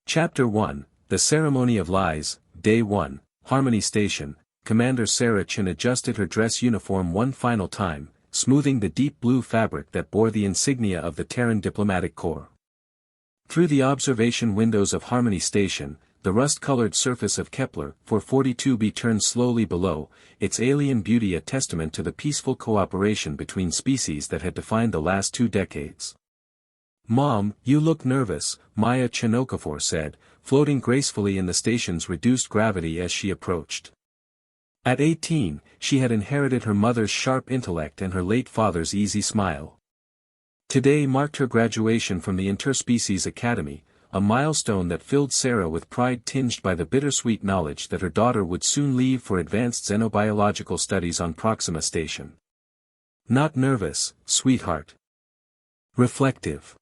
Chapter 1, The Ceremony of Lies, Day 1, Harmony Station. Commander Sarah Chen adjusted her dress uniform one final time, smoothing the deep blue fabric that bore the insignia of the Terran Diplomatic Corps. Through the observation windows of Harmony Station, the rust-colored surface of Kepler 442b turned slowly below, its alien beauty a testament to the peaceful cooperation between species that had defined the last 2 decades. "Mom, you look nervous," Maya Chen Okafor said, floating gracefully in the station's reduced gravity as she approached. At 18, she had inherited her mother's sharp intellect and her late father's easy smile. Today marked her graduation from the Interspecies Academy, a milestone that filled Sarah with pride tinged by the bittersweet knowledge that her daughter would soon leave for advanced xenobiological studies on Proxima Station. "Not nervous, sweetheart. Reflective."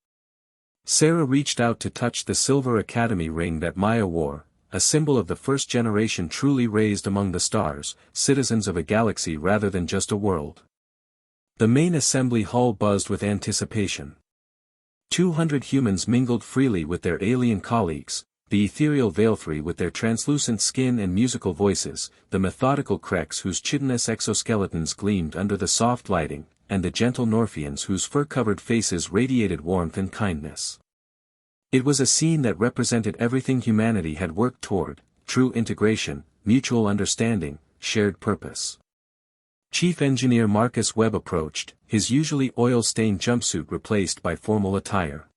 Sarah reached out to touch the silver Academy ring that Maya wore, a symbol of the first generation truly raised among the stars, citizens of a galaxy rather than just a world. The main assembly hall buzzed with anticipation. 200 humans mingled freely with their alien colleagues, the ethereal Veilthree with their translucent skin and musical voices, the methodical Kreks whose chitinous exoskeletons gleamed under the soft lighting, and the gentle Norfians whose fur-covered faces radiated warmth and kindness. It was a scene that represented everything humanity had worked toward: true integration, mutual understanding, shared purpose. Chief Engineer Marcus Webb approached, his usually oil-stained jumpsuit replaced by formal attire.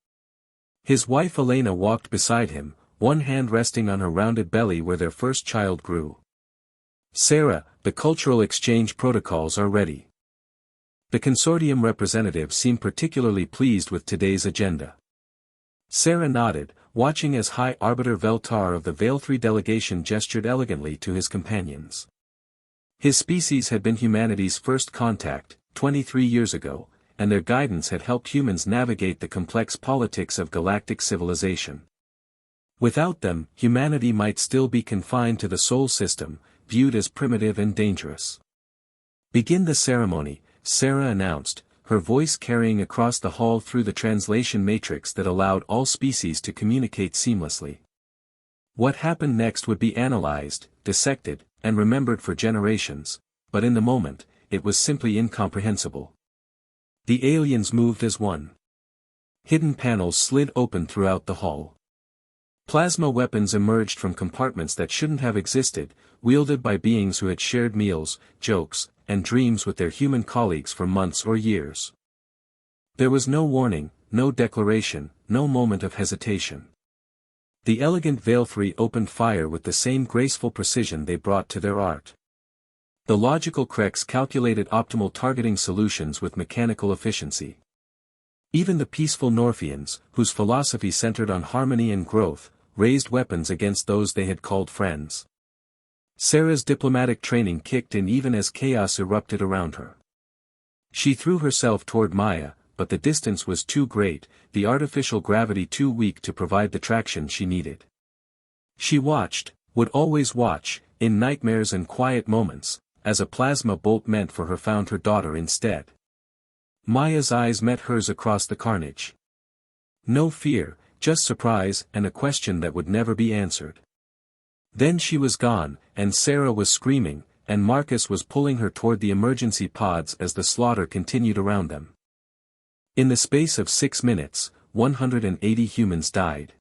His wife Elena walked beside him, one hand resting on her rounded belly where their first child grew. "Sarah, the cultural exchange protocols are ready." The consortium representatives seemed particularly pleased with today's agenda. Sarah nodded, watching as High Arbiter Veltar of the Veilthree delegation gestured elegantly to his companions. His species had been humanity's first contact, 23 years ago, and their guidance had helped humans navigate the complex politics of galactic civilization. Without them, humanity might still be confined to the Sol system, viewed as primitive and dangerous. "Begin the ceremony," Sarah announced, her voice carrying across the hall through the translation matrix that allowed all species to communicate seamlessly. What happened next would be analyzed, dissected, and remembered for generations, but in the moment, it was simply incomprehensible. The aliens moved as one. Hidden panels slid open throughout the hall. Plasma weapons emerged from compartments that shouldn't have existed, wielded by beings who had shared meals, jokes, and dreams with their human colleagues for months or years. There was no warning, no declaration, no moment of hesitation. The elegant Veilthree opened fire with the same graceful precision they brought to their art. The logical Kreks calculated optimal targeting solutions with mechanical efficiency. Even the peaceful Norfians, whose philosophy centered on harmony and growth, raised weapons against those they had called friends. Sarah's diplomatic training kicked in even as chaos erupted around her. She threw herself toward Maya, but the distance was too great, the artificial gravity too weak to provide the traction she needed. She watched, would always watch, in nightmares and quiet moments, as a plasma bolt meant for her found her daughter instead. Maya's eyes met hers across the carnage. No fear, just surprise and a question that would never be answered. Then she was gone, and Sarah was screaming, and Marcus was pulling her toward the emergency pods as the slaughter continued around them. In the space of 6 minutes, 180 humans died.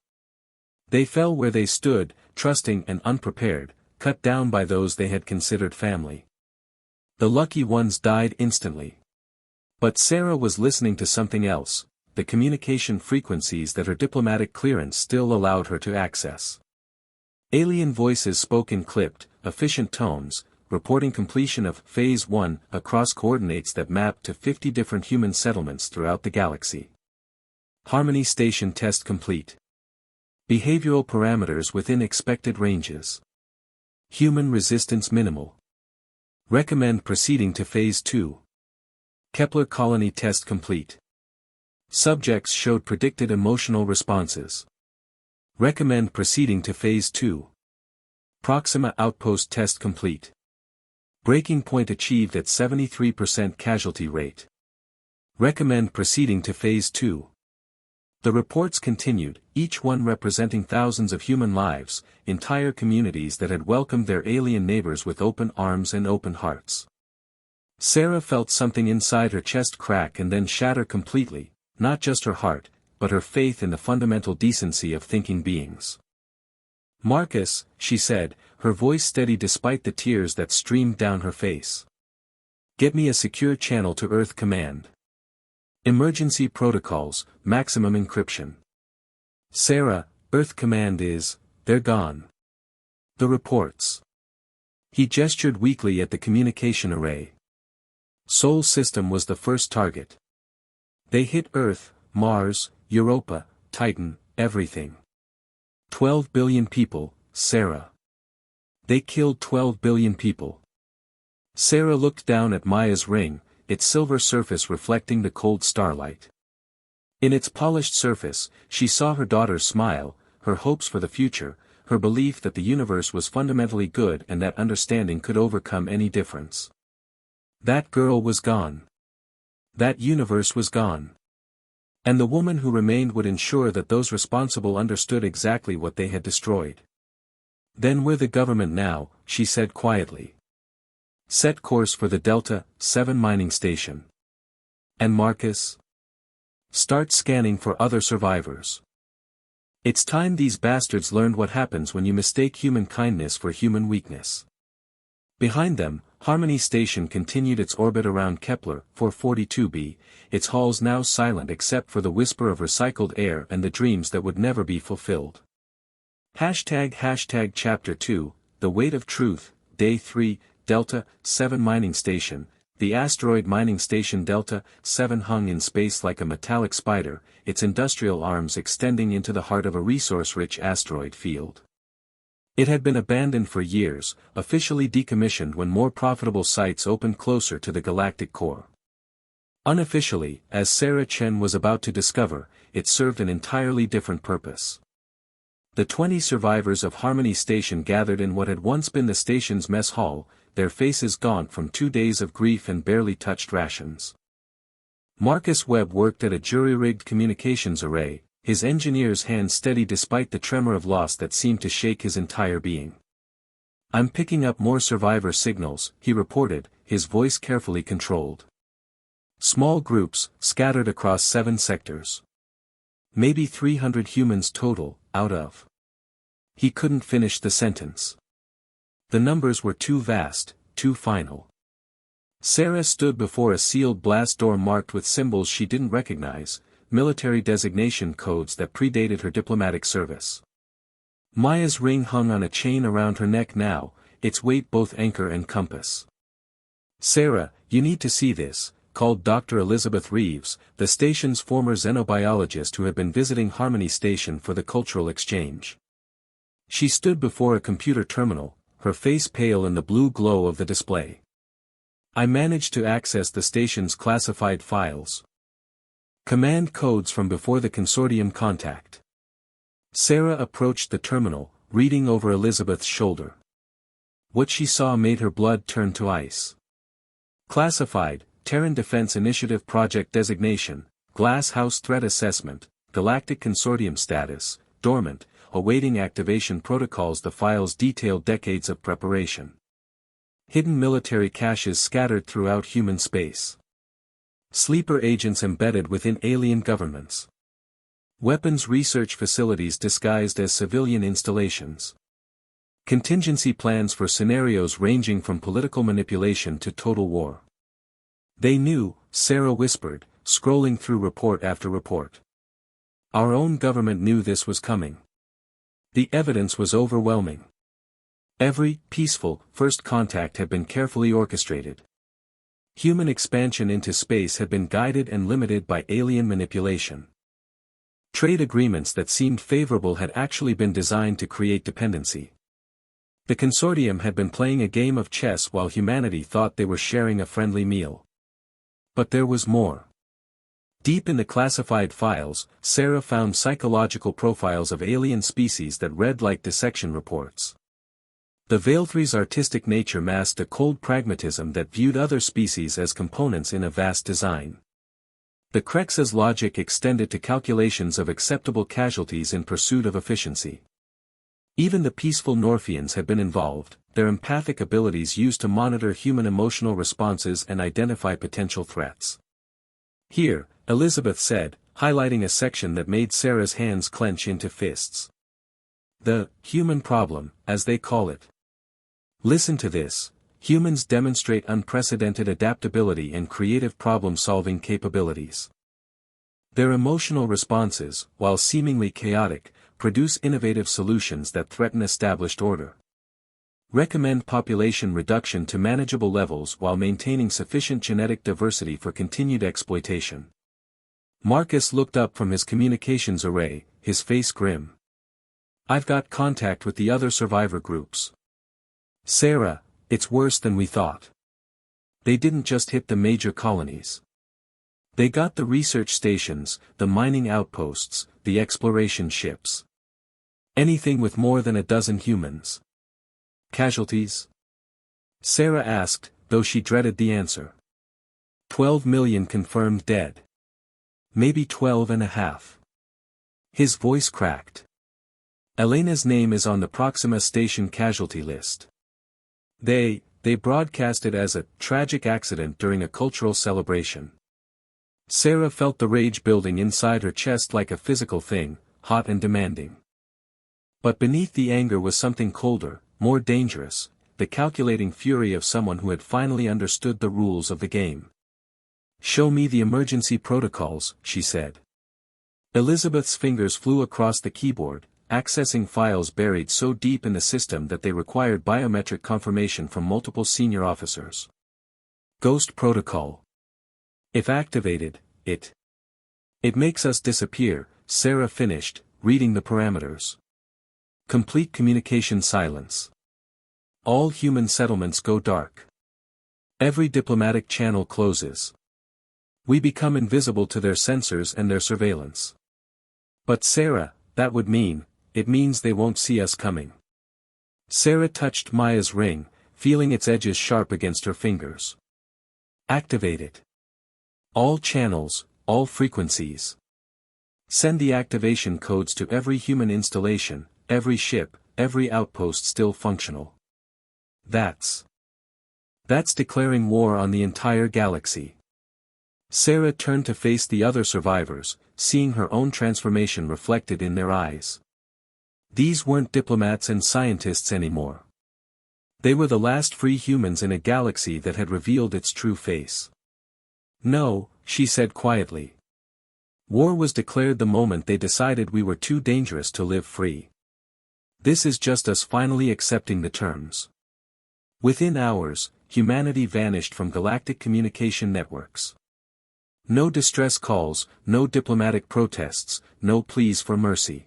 They fell where they stood, trusting and unprepared, cut down by those they had considered family. The lucky ones died instantly. But Sarah was listening to something else, the communication frequencies that her diplomatic clearance still allowed her to access. Alien voices spoke in clipped, efficient tones, reporting completion of Phase 1 across coordinates that mapped to 50 different human settlements throughout the galaxy. Harmony Station test complete. Behavioral parameters within expected ranges. Human resistance minimal. Recommend proceeding to Phase 2. Kepler colony test complete. Subjects showed predicted emotional responses. Recommend proceeding to Phase 2. Proxima outpost test complete. Breaking point achieved at 73% casualty rate. Recommend proceeding to Phase 2. The reports continued, each one representing thousands of human lives, entire communities that had welcomed their alien neighbors with open arms and open hearts. Sarah felt something inside her chest crack and then shatter completely, not just her heart, but her faith in the fundamental decency of thinking beings. "Marcus," she said, her voice steady despite the tears that streamed down her face. "Get me a secure channel to Earth Command. Emergency protocols, maximum encryption." "Sarah, Earth Command they're gone." "The reports." He gestured weakly at the communication array. Sol system was the first target. "They hit Earth, Mars, Europa, Titan, everything. 12 billion people, Sarah. They killed 12 billion people." Sarah looked down at Maya's ring, its silver surface reflecting the cold starlight. In its polished surface, she saw her daughter's smile, her hopes for the future, her belief that the universe was fundamentally good and that understanding could overcome any difference. That girl was gone. That universe was gone. And the woman who remained would ensure that those responsible understood exactly what they had destroyed. "Then we're the government now," she said quietly. "Set course for the Delta 7 mining station. And Marcus? Start scanning for other survivors. It's time these bastards learned what happens when you mistake human kindness for human weakness." Behind them, Harmony Station continued its orbit around Kepler 442b, its halls now silent except for the whisper of recycled air and the dreams that would never be fulfilled. ## Chapter 2, The Weight of Truth, Day 3, Delta 7 Mining Station. The asteroid mining station Delta 7 hung in space like a metallic spider, its industrial arms extending into the heart of a resource-rich asteroid field. It had been abandoned for years, officially decommissioned when more profitable sites opened closer to the galactic core. Unofficially, as Sarah Chen was about to discover, it served an entirely different purpose. The 20 survivors of Harmony Station gathered in what had once been the station's mess hall, their faces gaunt from 2 days of grief and barely touched rations. Marcus Webb worked at a jury-rigged communications array, his engineer's hand steady despite the tremor of loss that seemed to shake his entire being. "I'm picking up more survivor signals," he reported, his voice carefully controlled. "Small groups, scattered across 7 sectors. Maybe 300 humans total, out of..." He couldn't finish the sentence. The numbers were too vast, too final. Sarah stood before a sealed blast door marked with symbols she didn't recognize, military designation codes that predated her diplomatic service. Maya's ring hung on a chain around her neck now, its weight both anchor and compass. "Sarah, you need to see this," called Dr. Elizabeth Reeves, the station's former xenobiologist who had been visiting Harmony Station for the cultural exchange. She stood before a computer terminal, her face pale in the blue glow of the display. "I managed to access the station's classified files. Command codes from before the consortium contact." Sarah approached the terminal, reading over Elizabeth's shoulder. What she saw made her blood turn to ice. Classified, Terran Defense Initiative Project Designation, Glass House Threat Assessment, Galactic Consortium Status, Dormant, Awaiting Activation Protocols. The files detailed decades of preparation. Hidden military caches scattered throughout human space. Sleeper agents embedded within alien governments. Weapons research facilities disguised as civilian installations. Contingency plans for scenarios ranging from political manipulation to total war. "They knew," Sarah whispered, scrolling through report after report. "Our own government knew this was coming. The evidence was overwhelming. Every peaceful first contact had been carefully orchestrated. Human expansion into space had been guided and limited by alien manipulation. Trade agreements that seemed favorable had actually been designed to create dependency. The consortium had been playing a game of chess while humanity thought they were sharing a friendly meal. But there was more. Deep in the classified files, Sarah found psychological profiles of alien species that read like dissection reports. The Veilthree's artistic nature masked a cold pragmatism that viewed other species as components in a vast design. The Krex's logic extended to calculations of acceptable casualties in pursuit of efficiency. Even the peaceful Norfians had been involved, their empathic abilities used to monitor human emotional responses and identify potential threats. Here, Elizabeth said, highlighting a section that made Sarah's hands clench into fists. The human problem, as they call it. Listen to this. Humans demonstrate unprecedented adaptability and creative problem-solving capabilities. Their emotional responses, while seemingly chaotic, produce innovative solutions that threaten established order. Recommend population reduction to manageable levels while maintaining sufficient genetic diversity for continued exploitation. Marcus looked up from his communications array, his face grim. I've got contact with the other survivor groups. Sarah, it's worse than we thought. They didn't just hit the major colonies. They got the research stations, the mining outposts, the exploration ships. Anything with more than a dozen humans. Casualties? Sarah asked, though she dreaded the answer. 12 million confirmed dead. Maybe 12.5. His voice cracked. Elena's name is on the Proxima Station casualty list. They broadcast it as a tragic accident during a cultural celebration. Sarah felt the rage building inside her chest like a physical thing, hot and demanding. But beneath the anger was something colder, more dangerous, the calculating fury of someone who had finally understood the rules of the game. Show me the emergency protocols, she said. Elizabeth's fingers flew across the keyboard, accessing files buried so deep in the system that they required biometric confirmation from multiple senior officers. Ghost Protocol. If activated, it makes us disappear, Sarah finished, reading the parameters. Complete communication silence. All human settlements go dark. Every diplomatic channel closes. We become invisible to their sensors and their surveillance. But Sarah, that would mean, it means they won't see us coming. Sarah touched Maya's ring, feeling its edges sharp against her fingers. Activate it. All channels, all frequencies. Send the activation codes to every human installation, every ship, every outpost still functional. That's declaring war on the entire galaxy. Sarah turned to face the other survivors, seeing her own transformation reflected in their eyes. These weren't diplomats and scientists anymore. They were the last free humans in a galaxy that had revealed its true face. No, she said quietly. War was declared the moment they decided we were too dangerous to live free. This is just us finally accepting the terms. Within hours, humanity vanished from galactic communication networks. No distress calls, no diplomatic protests, no pleas for mercy.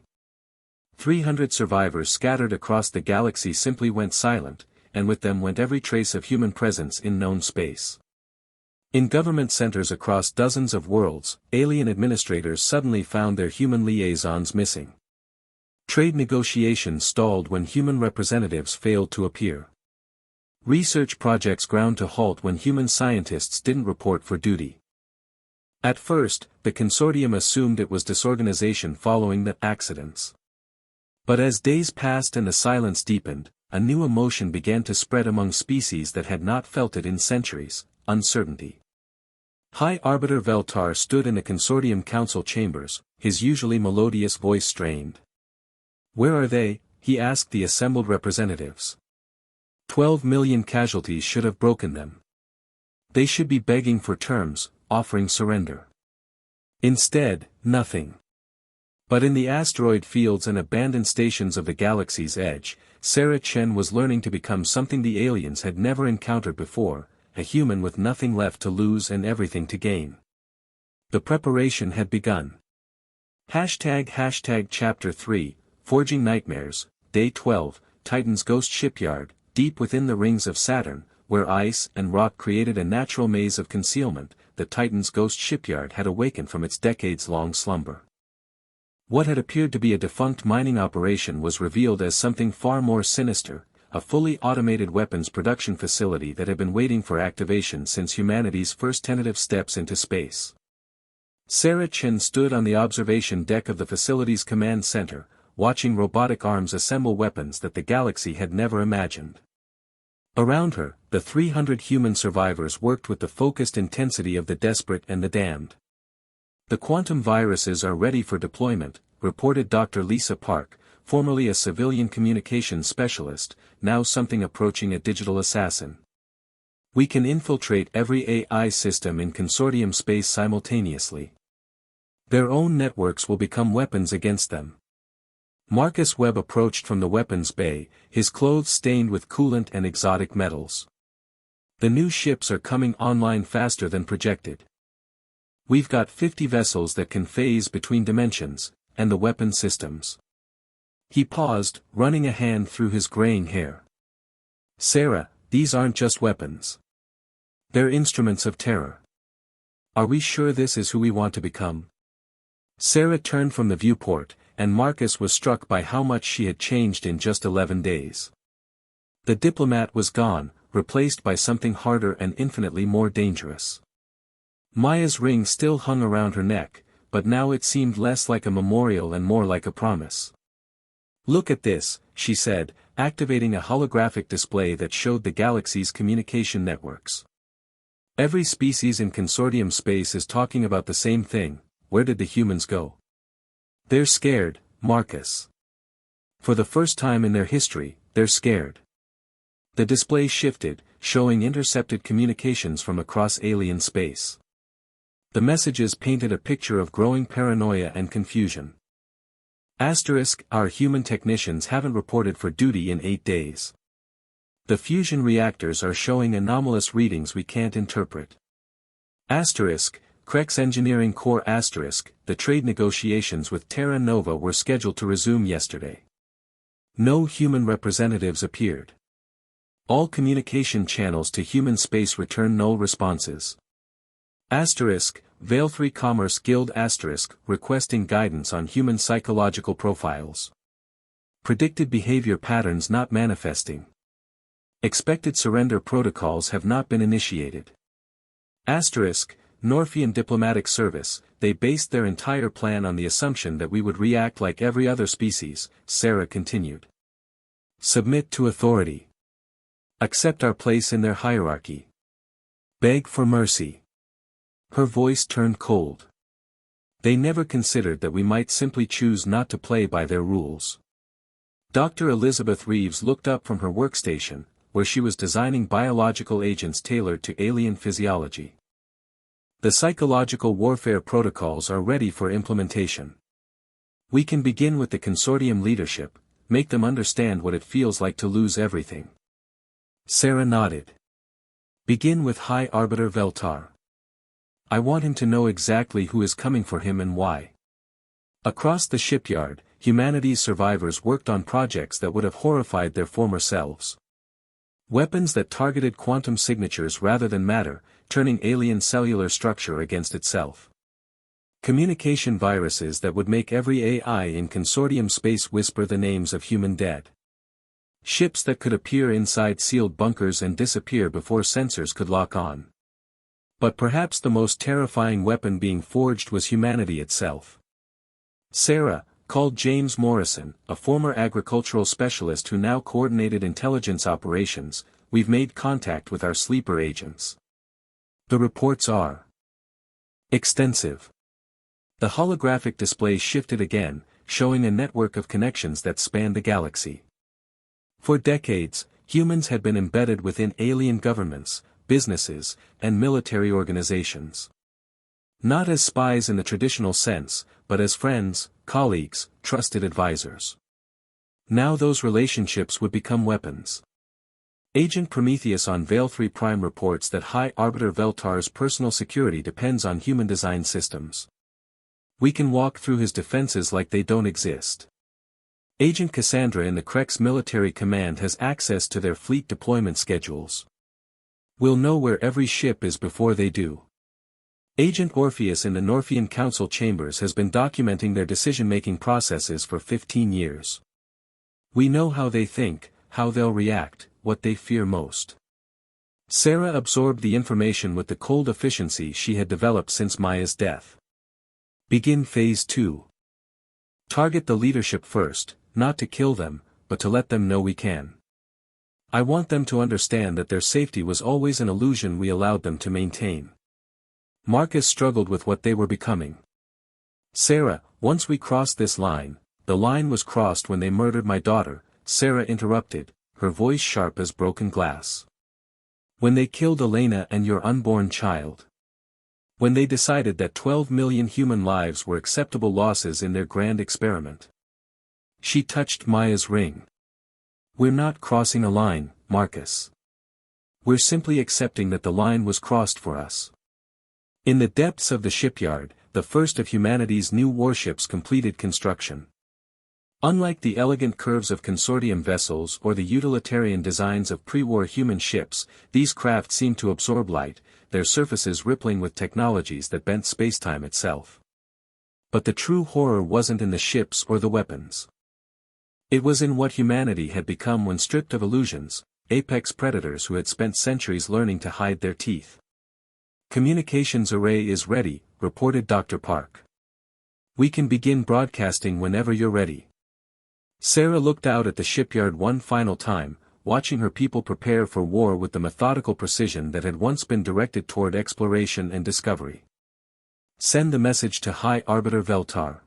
300 survivors scattered across the galaxy simply went silent, and with them went every trace of human presence in known space. In government centers across dozens of worlds, alien administrators suddenly found their human liaisons missing. Trade negotiations stalled when human representatives failed to appear. Research projects ground to halt when human scientists didn't report for duty. At first, the consortium assumed it was disorganization following the accidents. But as days passed and the silence deepened, a new emotion began to spread among species that had not felt it in centuries: uncertainty. High Arbiter Veltar stood in the consortium council chambers, his usually melodious voice strained. "Where are they?" he asked the assembled representatives. 12 million casualties should have broken them. They should be begging for terms, offering surrender. Instead, nothing. But in the asteroid fields and abandoned stations of the galaxy's edge, Sarah Chen was learning to become something the aliens had never encountered before, a human with nothing left to lose and everything to gain. The preparation had begun. Chapter 3, Forging Nightmares, Day 12, Titan's Ghost Shipyard, deep within the rings of Saturn, where ice and rock created a natural maze of concealment, the Titan's Ghost Shipyard had awakened from its decades-long slumber. What had appeared to be a defunct mining operation was revealed as something far more sinister, a fully automated weapons production facility that had been waiting for activation since humanity's first tentative steps into space. Sarah Chen stood on the observation deck of the facility's command center, watching robotic arms assemble weapons that the galaxy had never imagined. Around her, the 300 human survivors worked with the focused intensity of the desperate and the damned. The quantum viruses are ready for deployment, reported Dr. Lisa Park, formerly a civilian communications specialist, now something approaching a digital assassin. We can infiltrate every AI system in consortium space simultaneously. Their own networks will become weapons against them. Marcus Webb approached from the weapons bay, his clothes stained with coolant and exotic metals. The new ships are coming online faster than projected. We've got 50 vessels that can phase between dimensions, and the weapon systems. He paused, running a hand through his graying hair. Sarah, these aren't just weapons. They're instruments of terror. Are we sure this is who we want to become? Sarah turned from the viewport, and Marcus was struck by how much she had changed in just 11 days. The diplomat was gone, replaced by something harder and infinitely more dangerous. Maya's ring still hung around her neck, but now it seemed less like a memorial and more like a promise. Look at this, she said, activating a holographic display that showed the galaxy's communication networks. Every species in consortium space is talking about the same thing. Where did the humans go? They're scared, Marcus. For the first time in their history, they're scared. The display shifted, showing intercepted communications from across alien space. The messages painted a picture of growing paranoia and confusion. Asterisk, our human technicians haven't reported for duty in 8 days. The fusion reactors are showing anomalous readings we can't interpret. Asterisk, Krex Engineering Corps asterisk, the trade negotiations with Terra Nova were scheduled to resume yesterday. No human representatives appeared. All communication channels to human space return null responses. Asterisk, Veil 3 Commerce Guild asterisk, requesting guidance on human psychological profiles. Predicted behavior patterns not manifesting. Expected surrender protocols have not been initiated. Asterisk, Norfian Diplomatic Service, they based their entire plan on the assumption that we would react like every other species, Sarah continued. Submit to authority. Accept our place in their hierarchy. Beg for mercy. Her voice turned cold. They never considered that we might simply choose not to play by their rules. Dr. Elizabeth Reeves looked up from her workstation, where she was designing biological agents tailored to alien physiology. The psychological warfare protocols are ready for implementation. We can begin with the consortium leadership, make them understand what it feels like to lose everything. Sarah nodded. Begin with High Arbiter Veltar. I want him to know exactly who is coming for him and why. Across the shipyard, humanity's survivors worked on projects that would have horrified their former selves. Weapons that targeted quantum signatures rather than matter, turning alien cellular structure against itself. Communication viruses that would make every AI in consortium space whisper the names of human dead. Ships that could appear inside sealed bunkers and disappear before sensors could lock on. But perhaps the most terrifying weapon being forged was humanity itself. Sarah, called James Morrison, a former agricultural specialist who now coordinated intelligence operations, we've made contact with our sleeper agents. The reports are extensive. The holographic display shifted again, showing a network of connections that spanned the galaxy. For decades, humans had been embedded within alien governments, businesses, and military organizations. Not as spies in the traditional sense, but as friends, colleagues, trusted advisors. Now those relationships would become weapons. Agent Prometheus on Veil 3 Prime reports that High Arbiter Veltar's personal security depends on human-designed systems. We can walk through his defenses like they don't exist. Agent Cassandra in the Krex military command has access to their fleet deployment schedules. We'll know where every ship is before they do. Agent Orpheus in the Norfian Council chambers has been documenting their decision-making processes for 15 years. We know how they think, how they'll react, what they fear most. Sarah absorbed the information with the cold efficiency she had developed since Maya's death. Begin Phase 2. Target the leadership first, not to kill them, but to let them know we can. I want them to understand that their safety was always an illusion we allowed them to maintain. Marcus struggled with what they were becoming. Sarah, once we crossed this line, the line was crossed when they murdered my daughter, Sarah interrupted, her voice sharp as broken glass. When they killed Elena and your unborn child. When they decided that 12 million human lives were acceptable losses in their grand experiment. She touched Maya's ring. We're not crossing a line, Marcus. We're simply accepting that the line was crossed for us. In the depths of the shipyard, the first of humanity's new warships completed construction. Unlike the elegant curves of consortium vessels or the utilitarian designs of pre-war human ships, these craft seemed to absorb light, their surfaces rippling with technologies that bent spacetime itself. But the true horror wasn't in the ships or the weapons. It was in what humanity had become when stripped of illusions, apex predators who had spent centuries learning to hide their teeth. Communications array is ready, reported Dr. Park. We can begin broadcasting whenever you're ready. Sarah looked out at the shipyard one final time, watching her people prepare for war with the methodical precision that had once been directed toward exploration and discovery. Send the message to High Arbiter Veltar.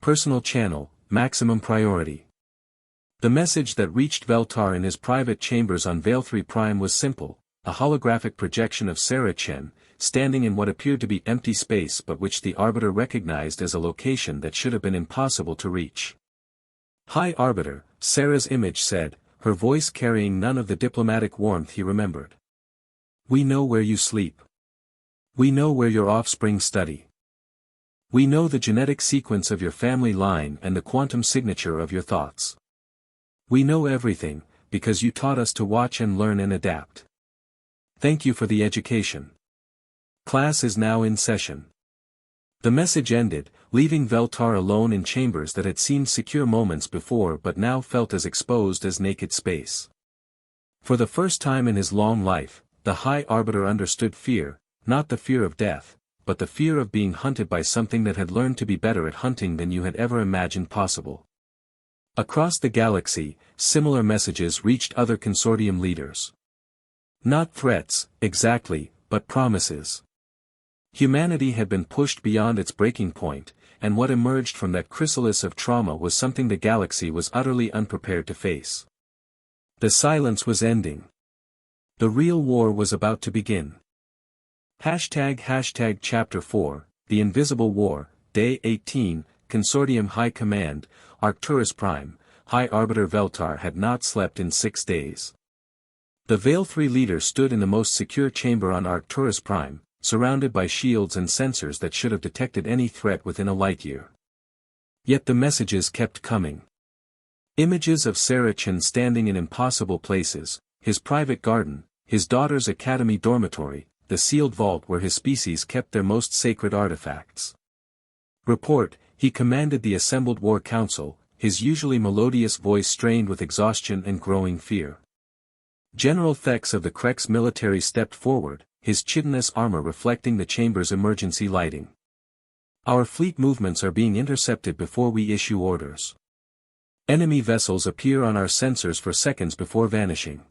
Personal channel, maximum priority. The message that reached Veltar in his private chambers on Vale 3 Prime was simple, a holographic projection of Sarah Chen, standing in what appeared to be empty space but which the Arbiter recognized as a location that should have been impossible to reach. High Arbiter, Sarah's image said, her voice carrying none of the diplomatic warmth he remembered. We know where you sleep. We know where your offspring study. We know the genetic sequence of your family line and the quantum signature of your thoughts. We know everything, because you taught us to watch and learn and adapt. Thank you for the education. Class is now in session. The message ended, leaving Veltar alone in chambers that had seemed secure moments before but now felt as exposed as naked space. For the first time in his long life, the High Arbiter understood fear, not the fear of death, but the fear of being hunted by something that had learned to be better at hunting than you had ever imagined possible. Across the galaxy, similar messages reached other consortium leaders. Not threats, exactly, but promises. Humanity had been pushed beyond its breaking point, and what emerged from that chrysalis of trauma was something the galaxy was utterly unprepared to face. The silence was ending. The real war was about to begin. ## Chapter 4, The Invisible War, Day 18, Consortium High Command, Arcturus Prime, High Arbiter Veltar had not slept in 6 days. The Vale 3 leader stood in the most secure chamber on Arcturus Prime, surrounded by shields and sensors that should have detected any threat within a light year. Yet the messages kept coming. Images of Sarah Chen standing in impossible places, his private garden, his daughter's academy dormitory, the sealed vault where his species kept their most sacred artifacts. Report, he commanded the assembled war council, his usually melodious voice strained with exhaustion and growing fear. General Thex of the Krex military stepped forward, his chitinous armor reflecting the chamber's emergency lighting. Our fleet movements are being intercepted before we issue orders. Enemy vessels appear on our sensors for seconds before vanishing.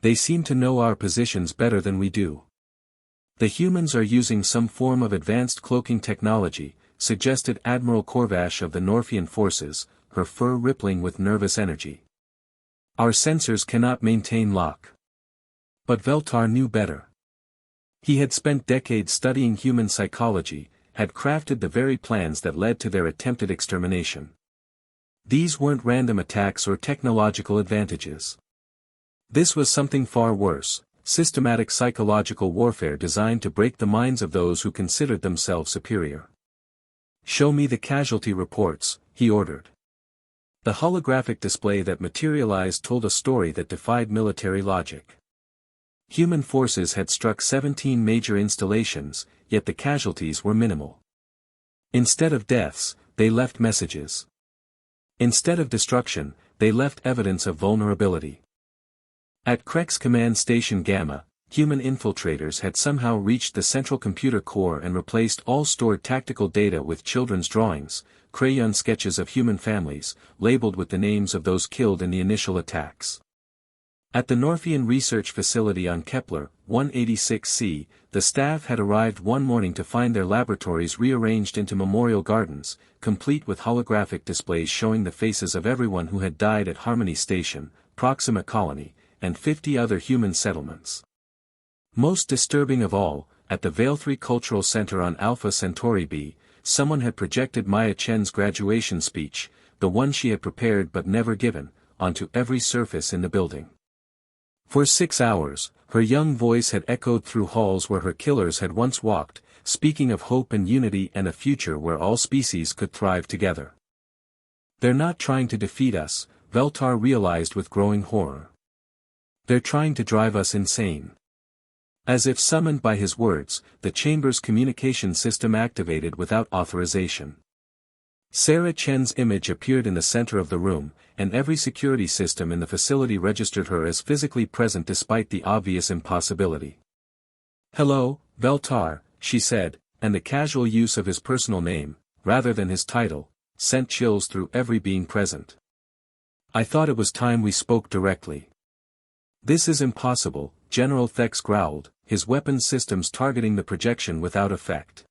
They seem to know our positions better than we do. The humans are using some form of advanced cloaking technology, suggested Admiral Corvash of the Norfian forces, her fur rippling with nervous energy. Our sensors cannot maintain lock. But Veltar knew better. He had spent decades studying human psychology, had crafted the very plans that led to their attempted extermination. These weren't random attacks or technological advantages. This was something far worse, systematic psychological warfare designed to break the minds of those who considered themselves superior. Show me the casualty reports, he ordered. The holographic display that materialized told a story that defied military logic. Human forces had struck 17 major installations, yet the casualties were minimal. Instead of deaths, they left messages. Instead of destruction, they left evidence of vulnerability. At Krex Command Station Gamma, human infiltrators had somehow reached the central computer core and replaced all stored tactical data with children's drawings, crayon sketches of human families, labeled with the names of those killed in the initial attacks. At the Northian research facility on Kepler 186c, the staff had arrived one morning to find their laboratories rearranged into memorial gardens, complete with holographic displays showing the faces of everyone who had died at Harmony Station, Proxima Colony, and 50 other human settlements. Most disturbing of all, at the Vale 3 Cultural Center on Alpha Centauri b, someone had projected Maya Chen's graduation speech, the one she had prepared but never given, onto every surface in the building. For 6 hours, her young voice had echoed through halls where her killers had once walked, speaking of hope and unity and a future where all species could thrive together. They're not trying to defeat us, Veltar realized with growing horror. They're trying to drive us insane. As if summoned by his words, the chamber's communication system activated without authorization. Sarah Chen's image appeared in the center of the room, and every security system in the facility registered her as physically present despite the obvious impossibility. "Hello, Veltar," she said, and the casual use of his personal name, rather than his title, sent chills through every being present. "I thought it was time we spoke directly." "This is impossible," General Thex growled, his weapon systems targeting the projection without effect.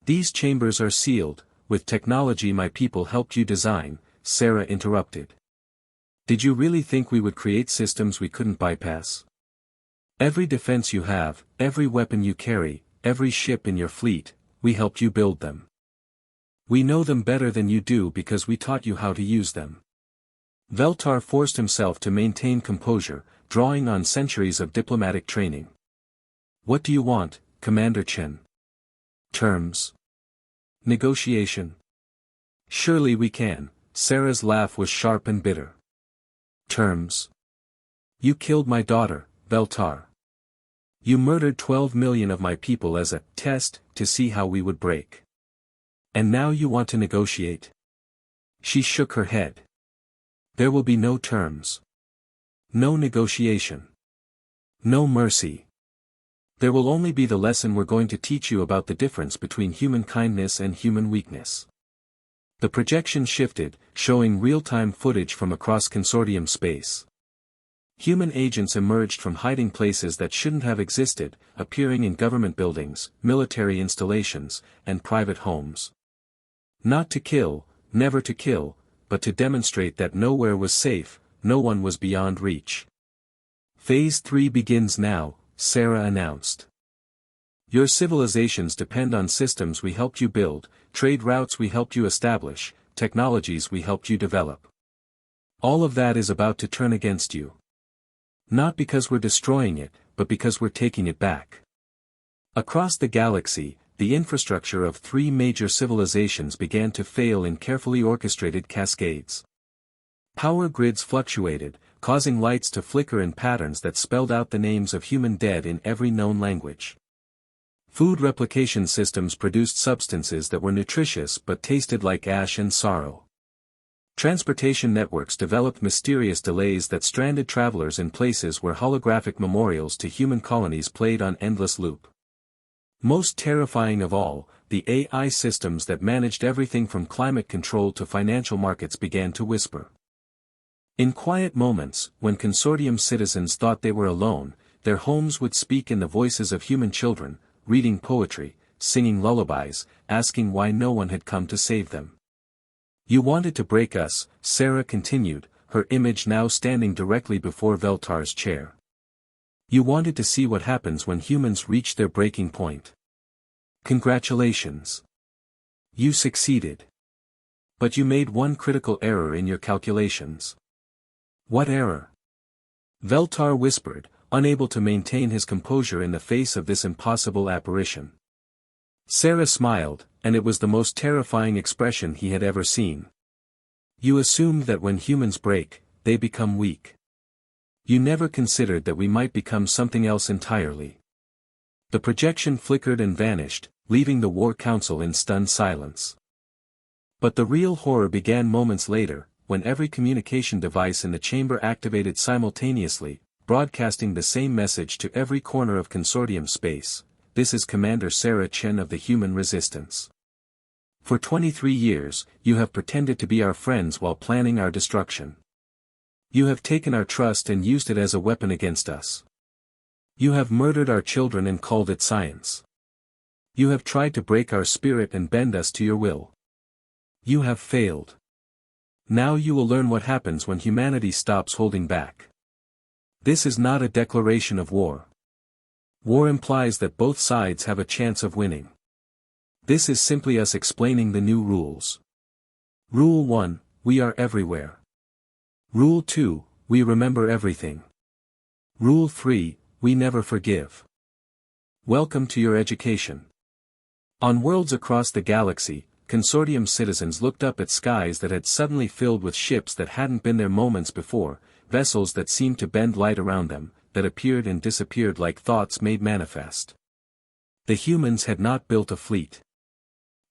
"These chambers are sealed, with technology my people helped you design," Sarah interrupted. "Did you really think we would create systems we couldn't bypass? Every defense you have, every weapon you carry, every ship in your fleet, we helped you build them. We know them better than you do because we taught you how to use them." Veltar forced himself to maintain composure, drawing on centuries of diplomatic training. "What do you want, Commander Chen? Terms? Negotiation? Surely we can." Sarah's laugh was sharp and bitter. "Terms? You killed my daughter, Veltar. You murdered 12 million of my people as a test to see how we would break. And now you want to negotiate?" She shook her head. "There will be no terms. No negotiation. No mercy. There will only be the lesson we're going to teach you about the difference between human kindness and human weakness." The projection shifted, showing real-time footage from across consortium space. Human agents emerged from hiding places that shouldn't have existed, appearing in government buildings, military installations, and private homes. Not to kill, never to kill, but to demonstrate that nowhere was safe, no one was beyond reach. "Phase 3 begins now," Sarah announced. "Your civilizations depend on systems we helped you build, trade routes we helped you establish, technologies we helped you develop. All of that is about to turn against you. Not because we're destroying it, but because we're taking it back." Across the galaxy, the infrastructure of 3 major civilizations began to fail in carefully orchestrated cascades. Power grids fluctuated, causing lights to flicker in patterns that spelled out the names of human dead in every known language. Food replication systems produced substances that were nutritious but tasted like ash and sorrow. Transportation networks developed mysterious delays that stranded travelers in places where holographic memorials to human colonies played on endless loop. Most terrifying of all, the AI systems that managed everything from climate control to financial markets began to whisper. In quiet moments, when consortium citizens thought they were alone, their homes would speak in the voices of human children, reading poetry, singing lullabies, asking why no one had come to save them. "You wanted to break us," Sarah continued, her image now standing directly before Veltar's chair. "You wanted to see what happens when humans reach their breaking point. Congratulations. You succeeded. But you made one critical error in your calculations." "What error?" Veltar whispered, unable to maintain his composure in the face of this impossible apparition. Sarah smiled, and it was the most terrifying expression he had ever seen. "You assumed that when humans break, they become weak. You never considered that we might become something else entirely." The projection flickered and vanished, leaving the War Council in stunned silence. But the real horror began moments later, when every communication device in the chamber activated simultaneously, broadcasting the same message to every corner of Consortium space: this is Commander Sarah Chen of the Human Resistance. For 23 years, you have pretended to be our friends while planning our destruction. You have taken our trust and used it as a weapon against us. You have murdered our children and called it science. You have tried to break our spirit and bend us to your will. You have failed. Now you will learn what happens when humanity stops holding back. This is not a declaration of war. War implies that both sides have a chance of winning. This is simply us explaining the new rules. Rule 1, we are everywhere. Rule 2, we remember everything. Rule 3, we never forgive. Welcome to your education. On worlds across the galaxy, Consortium citizens looked up at skies that had suddenly filled with ships that hadn't been there moments before, vessels that seemed to bend light around them, that appeared and disappeared like thoughts made manifest. The humans had not built a fleet.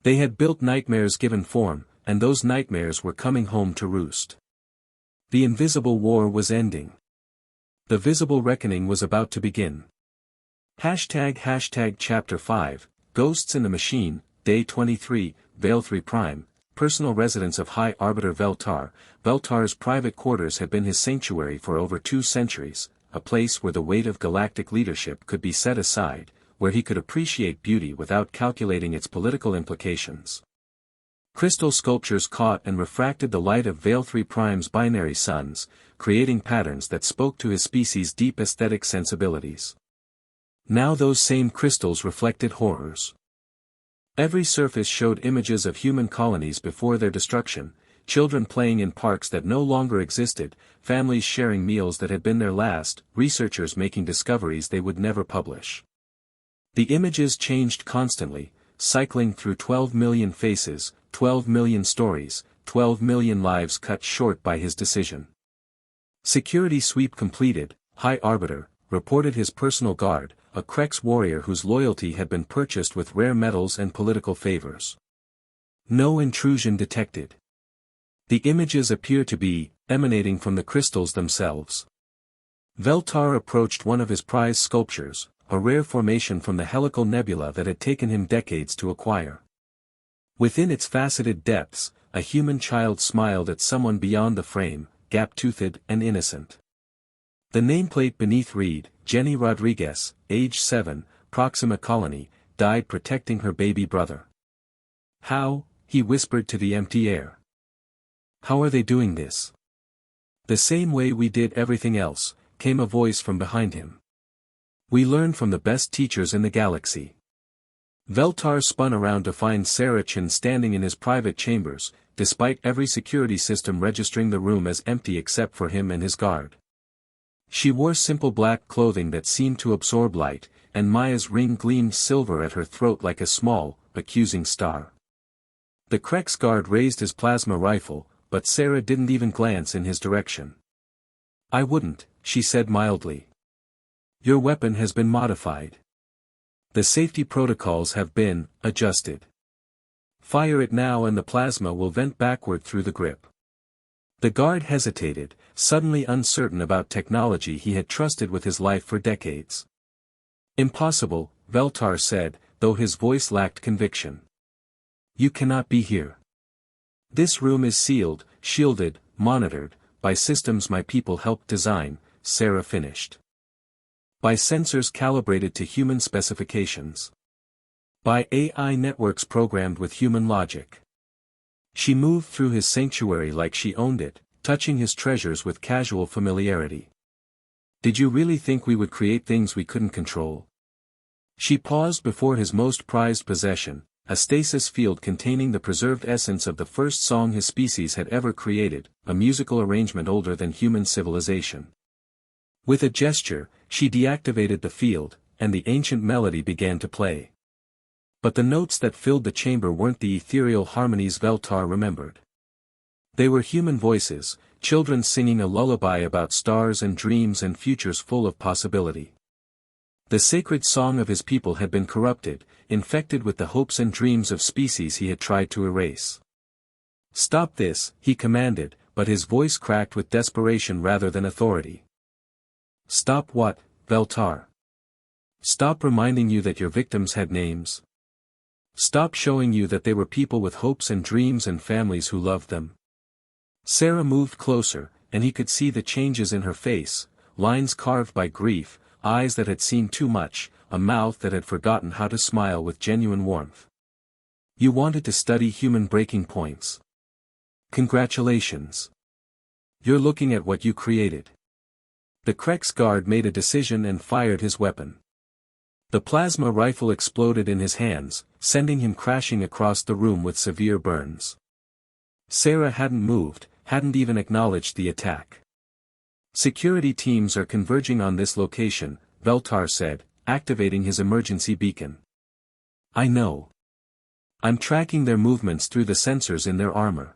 They had built nightmares given form, and those nightmares were coming home to roost. The invisible war was ending. The visible reckoning was about to begin. ## Chapter 5, Ghosts in the Machine, Day 23, Veil 3 Prime, personal residence of High Arbiter Veltar. Veltar's private quarters had been his sanctuary for over 2 centuries, a place where the weight of galactic leadership could be set aside, where he could appreciate beauty without calculating its political implications. Crystal sculptures caught and refracted the light of Veil 3 Prime's binary suns, creating patterns that spoke to his species' deep aesthetic sensibilities. Now those same crystals reflected horrors. Every surface showed images of human colonies before their destruction, children playing in parks that no longer existed, families sharing meals that had been their last, researchers making discoveries they would never publish. The images changed constantly, cycling through 12 million faces, 12 million stories, 12 million lives cut short by his decision. Security sweep completed, High Arbiter reported his personal guard, a Krex warrior whose loyalty had been purchased with rare metals and political favors. No intrusion detected. The images appear to be emanating from the crystals themselves. Veltar approached one of his prized sculptures, a rare formation from the helical nebula that had taken him decades to acquire. Within its faceted depths, a human child smiled at someone beyond the frame, gap-toothed and innocent. The nameplate beneath read, Jenny Rodriguez, age 7, Proxima Colony, died protecting her baby brother. How? He whispered to the empty air. How are they doing this? The same way we did everything else, came a voice from behind him. We learn from the best teachers in the galaxy. Veltar spun around to find Sarah Chen standing in his private chambers, despite every security system registering the room as empty except for him and his guard. She wore simple black clothing that seemed to absorb light, and Maya's ring gleamed silver at her throat like a small, accusing star. The Krex guard raised his plasma rifle, but Sarah didn't even glance in his direction. I wouldn't, she said mildly. Your weapon has been modified. The safety protocols have been adjusted. Fire it now and the plasma will vent backward through the grip. The guard hesitated, suddenly uncertain about technology he had trusted with his life for decades. Impossible, Veltar said, though his voice lacked conviction. You cannot be here. This room is sealed, shielded, monitored, by systems my people helped design, Sarah finished. By sensors calibrated to human specifications. By AI networks programmed with human logic. She moved through his sanctuary like she owned it, touching his treasures with casual familiarity. Did you really think we would create things we couldn't control? She paused before his most prized possession, a stasis field containing the preserved essence of the first song his species had ever created, a musical arrangement older than human civilization. With a gesture, she deactivated the field, and the ancient melody began to play. But the notes that filled the chamber weren't the ethereal harmonies Veltar remembered. They were human voices, children singing a lullaby about stars and dreams and futures full of possibility. The sacred song of his people had been corrupted, infected with the hopes and dreams of species he had tried to erase. Stop this, he commanded, but his voice cracked with desperation rather than authority. Stop what, Veltar? Stop reminding you that your victims had names. Stop showing you that they were people with hopes and dreams and families who loved them. Sarah moved closer, and he could see the changes in her face, lines carved by grief, eyes that had seen too much, a mouth that had forgotten how to smile with genuine warmth. You wanted to study human breaking points. Congratulations. You're looking at what you created. The Krex guard made a decision and fired his weapon. The plasma rifle exploded in his hands, sending him crashing across the room with severe burns. Sarah hadn't moved, hadn't even acknowledged the attack. Security teams are converging on this location, Veltar said, activating his emergency beacon. I know. I'm tracking their movements through the sensors in their armor.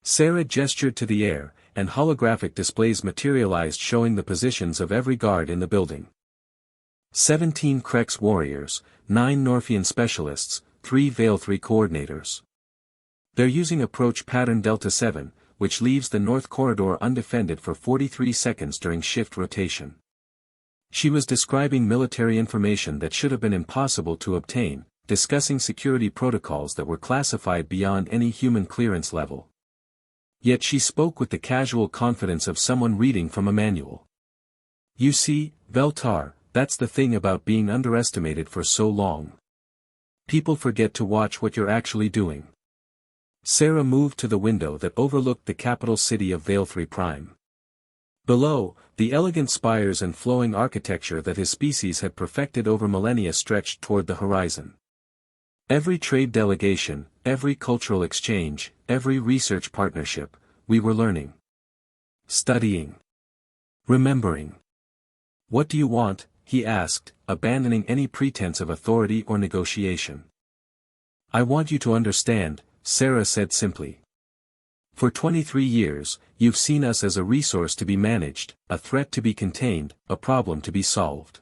Sarah gestured to the air, and holographic displays materialized showing the positions of every guard in the building. 17 Krex warriors, 9 Norfian specialists, 3 Veil 3 coordinators. They're using approach pattern Delta 7, which leaves the north corridor undefended for 43 seconds during shift rotation. She was describing military information that should have been impossible to obtain, discussing security protocols that were classified beyond any human clearance level. Yet she spoke with the casual confidence of someone reading from a manual. You see, Veltar, that's the thing about being underestimated for so long. People forget to watch what you're actually doing. Sarah moved to the window that overlooked the capital city of Veil 3 Prime. Below, the elegant spires and flowing architecture that his species had perfected over millennia stretched toward the horizon. Every trade delegation, every cultural exchange, every research partnership, we were learning. Studying. Remembering. What do you want? He asked, abandoning any pretense of authority or negotiation. I want you to understand, Sarah said simply. For 23 years, you've seen us as a resource to be managed, a threat to be contained, a problem to be solved.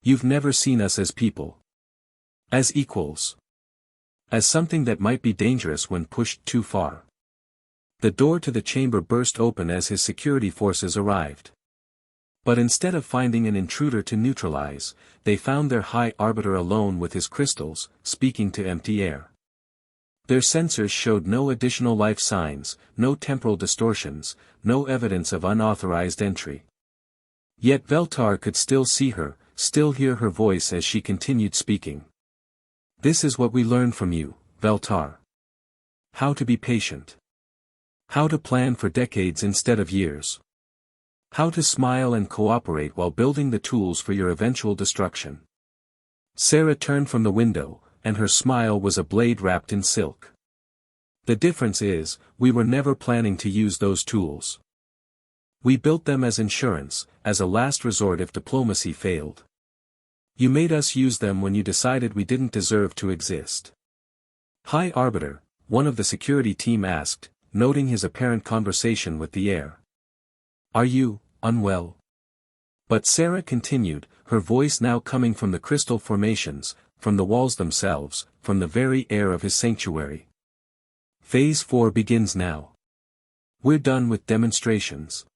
You've never seen us as people. As equals. As something that might be dangerous when pushed too far. The door to the chamber burst open as his security forces arrived. But instead of finding an intruder to neutralize, they found their High Arbiter alone with his crystals, speaking to empty air. Their sensors showed no additional life signs, no temporal distortions, no evidence of unauthorized entry. Yet Veltar could still see her, still hear her voice as she continued speaking. This is what we learned from you, Veltar. How to be patient. How to plan for decades instead of years. How to smile and cooperate while building the tools for your eventual destruction. Sarah turned from the window, and her smile was a blade wrapped in silk. The difference is, we were never planning to use those tools. We built them as insurance, as a last resort if diplomacy failed. You made us use them when you decided we didn't deserve to exist. High Arbiter, one of the security team asked, noting his apparent conversation with the air. Are you unwell? But Sarah continued, her voice now coming from the crystal formations, from the walls themselves, from the very air of his sanctuary. Phase 4 begins now. We're done with demonstrations.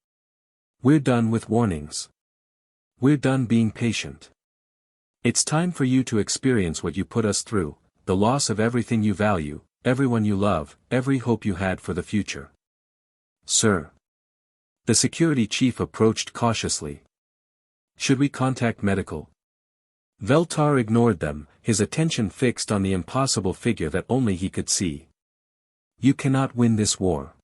We're done with warnings. We're done being patient. It's time for you to experience what you put us through, the loss of everything you value, everyone you love, every hope you had for the future. Sir. The security chief approached cautiously. Should we contact medical? Veltar ignored them, his attention fixed on the impossible figure that only he could see. You cannot win this war.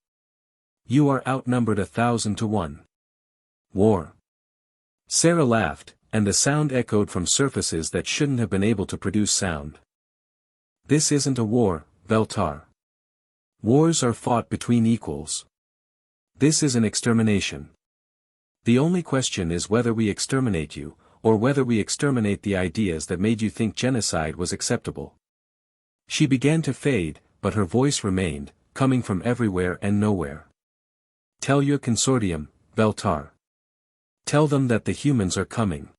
You are outnumbered 1,000 to 1. War. Sarah laughed, and the sound echoed from surfaces that shouldn't have been able to produce sound. This isn't a war, Veltar. Wars are fought between equals. This is an extermination. The only question is whether we exterminate you, or whether we exterminate the ideas that made you think genocide was acceptable. She began to fade, but her voice remained, coming from everywhere and nowhere. Tell your consortium, Veltar. Tell them that the humans are coming.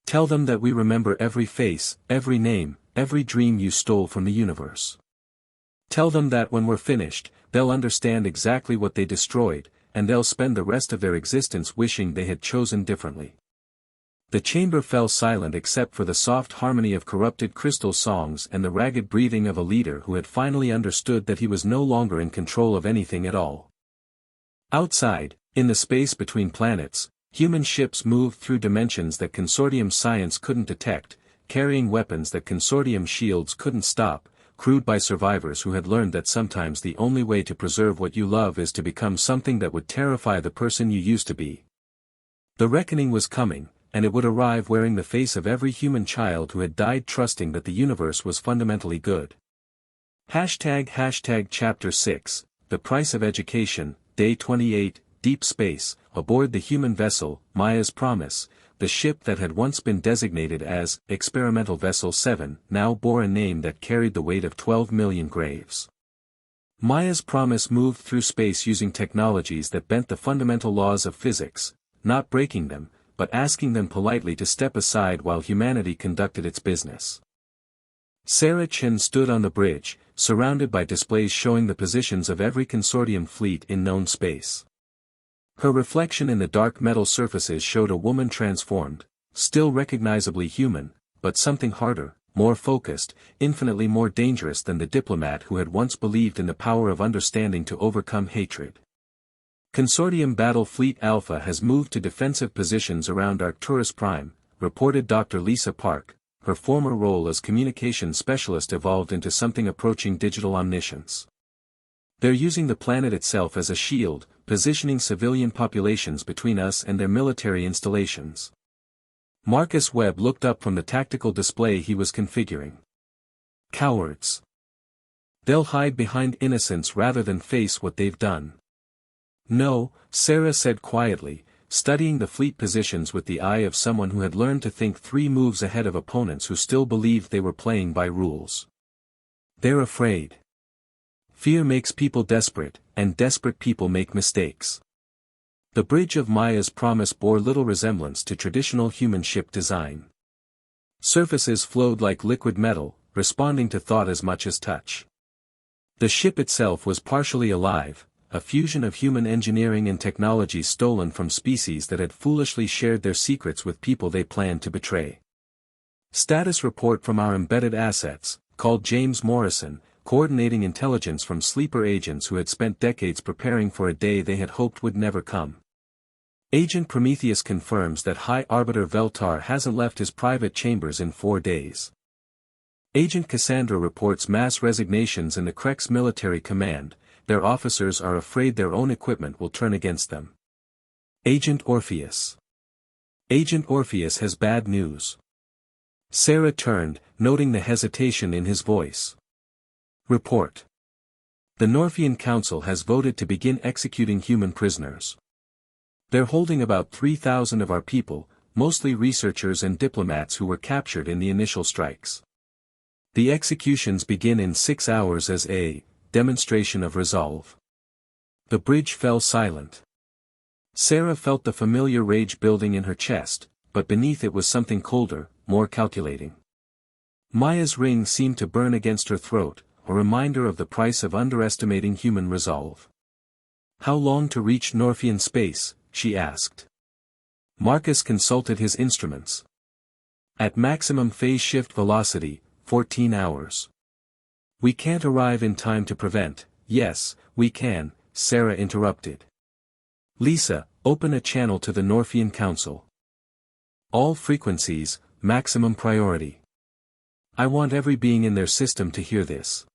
Tell them that we remember every face, every name, every dream you stole from the universe. Tell them that when we're finished, they'll understand exactly what they destroyed, and they'll spend the rest of their existence wishing they had chosen differently. The chamber fell silent except for the soft harmony of corrupted crystal songs and the ragged breathing of a leader who had finally understood that he was no longer in control of anything at all. Outside, in the space between planets, human ships moved through dimensions that Consortium science couldn't detect, carrying weapons that Consortium shields couldn't stop, crewed by survivors who had learned that sometimes the only way to preserve what you love is to become something that would terrify the person you used to be. The reckoning was coming, and it would arrive wearing the face of every human child who had died trusting that the universe was fundamentally good. Chapter 6, The Price of Education, Day 28, Deep Space, aboard the human vessel, Maya's Promise, the ship that had once been designated as Experimental Vessel 7 now bore a name that carried the weight of 12 million graves. Maya's Promise moved through space using technologies that bent the fundamental laws of physics, not breaking them, but asking them politely to step aside while humanity conducted its business. Sarah Chen stood on the bridge, surrounded by displays showing the positions of every Consortium fleet in known space. Her reflection in the dark metal surfaces showed a woman transformed, still recognizably human, but something harder, more focused, infinitely more dangerous than the diplomat who had once believed in the power of understanding to overcome hatred. Consortium Battle Fleet Alpha has moved to defensive positions around Arcturus Prime, reported Dr. Lisa Park. Her former role as communications specialist evolved into something approaching digital omniscience. They're using the planet itself as a shield, positioning civilian populations between us and their military installations. Marcus Webb looked up from the tactical display he was configuring. Cowards. They'll hide behind innocence rather than face what they've done. No, Sarah said quietly, studying the fleet positions with the eye of someone who had learned to think 3 moves ahead of opponents who still believed they were playing by rules. They're afraid. Fear makes people desperate, and desperate people make mistakes. The bridge of Maya's Promise bore little resemblance to traditional human ship design. Surfaces flowed like liquid metal, responding to thought as much as touch. The ship itself was partially alive, a fusion of human engineering and technology stolen from species that had foolishly shared their secrets with people they planned to betray. Status report from our embedded assets, called James Morrison, coordinating intelligence from sleeper agents who had spent decades preparing for a day they had hoped would never come. Agent Prometheus confirms that High Arbiter Veltar hasn't left his private chambers in 4 days. Agent Cassandra reports mass resignations in the Krex military command. Their officers are afraid their own equipment will turn against them. Agent Orpheus. Agent Orpheus has bad news. Sarah turned, noting the hesitation in his voice. Report. The Norfian Council has voted to begin executing human prisoners. They're holding about 3,000 of our people, mostly researchers and diplomats who were captured in the initial strikes. The executions begin in 6 hours as a demonstration of resolve. The bridge fell silent. Sarah felt the familiar rage building in her chest, but beneath it was something colder, more calculating. Maya's ring seemed to burn against her throat, a reminder of the price of underestimating human resolve. How long to reach Norfian space? She asked. Marcus consulted his instruments. At maximum phase shift velocity, 14 hours. We can't arrive in time to prevent. Yes, we can, Sarah interrupted. Lisa, open a channel to the Norfian Council. All frequencies, maximum priority. I want every being in their system to hear this.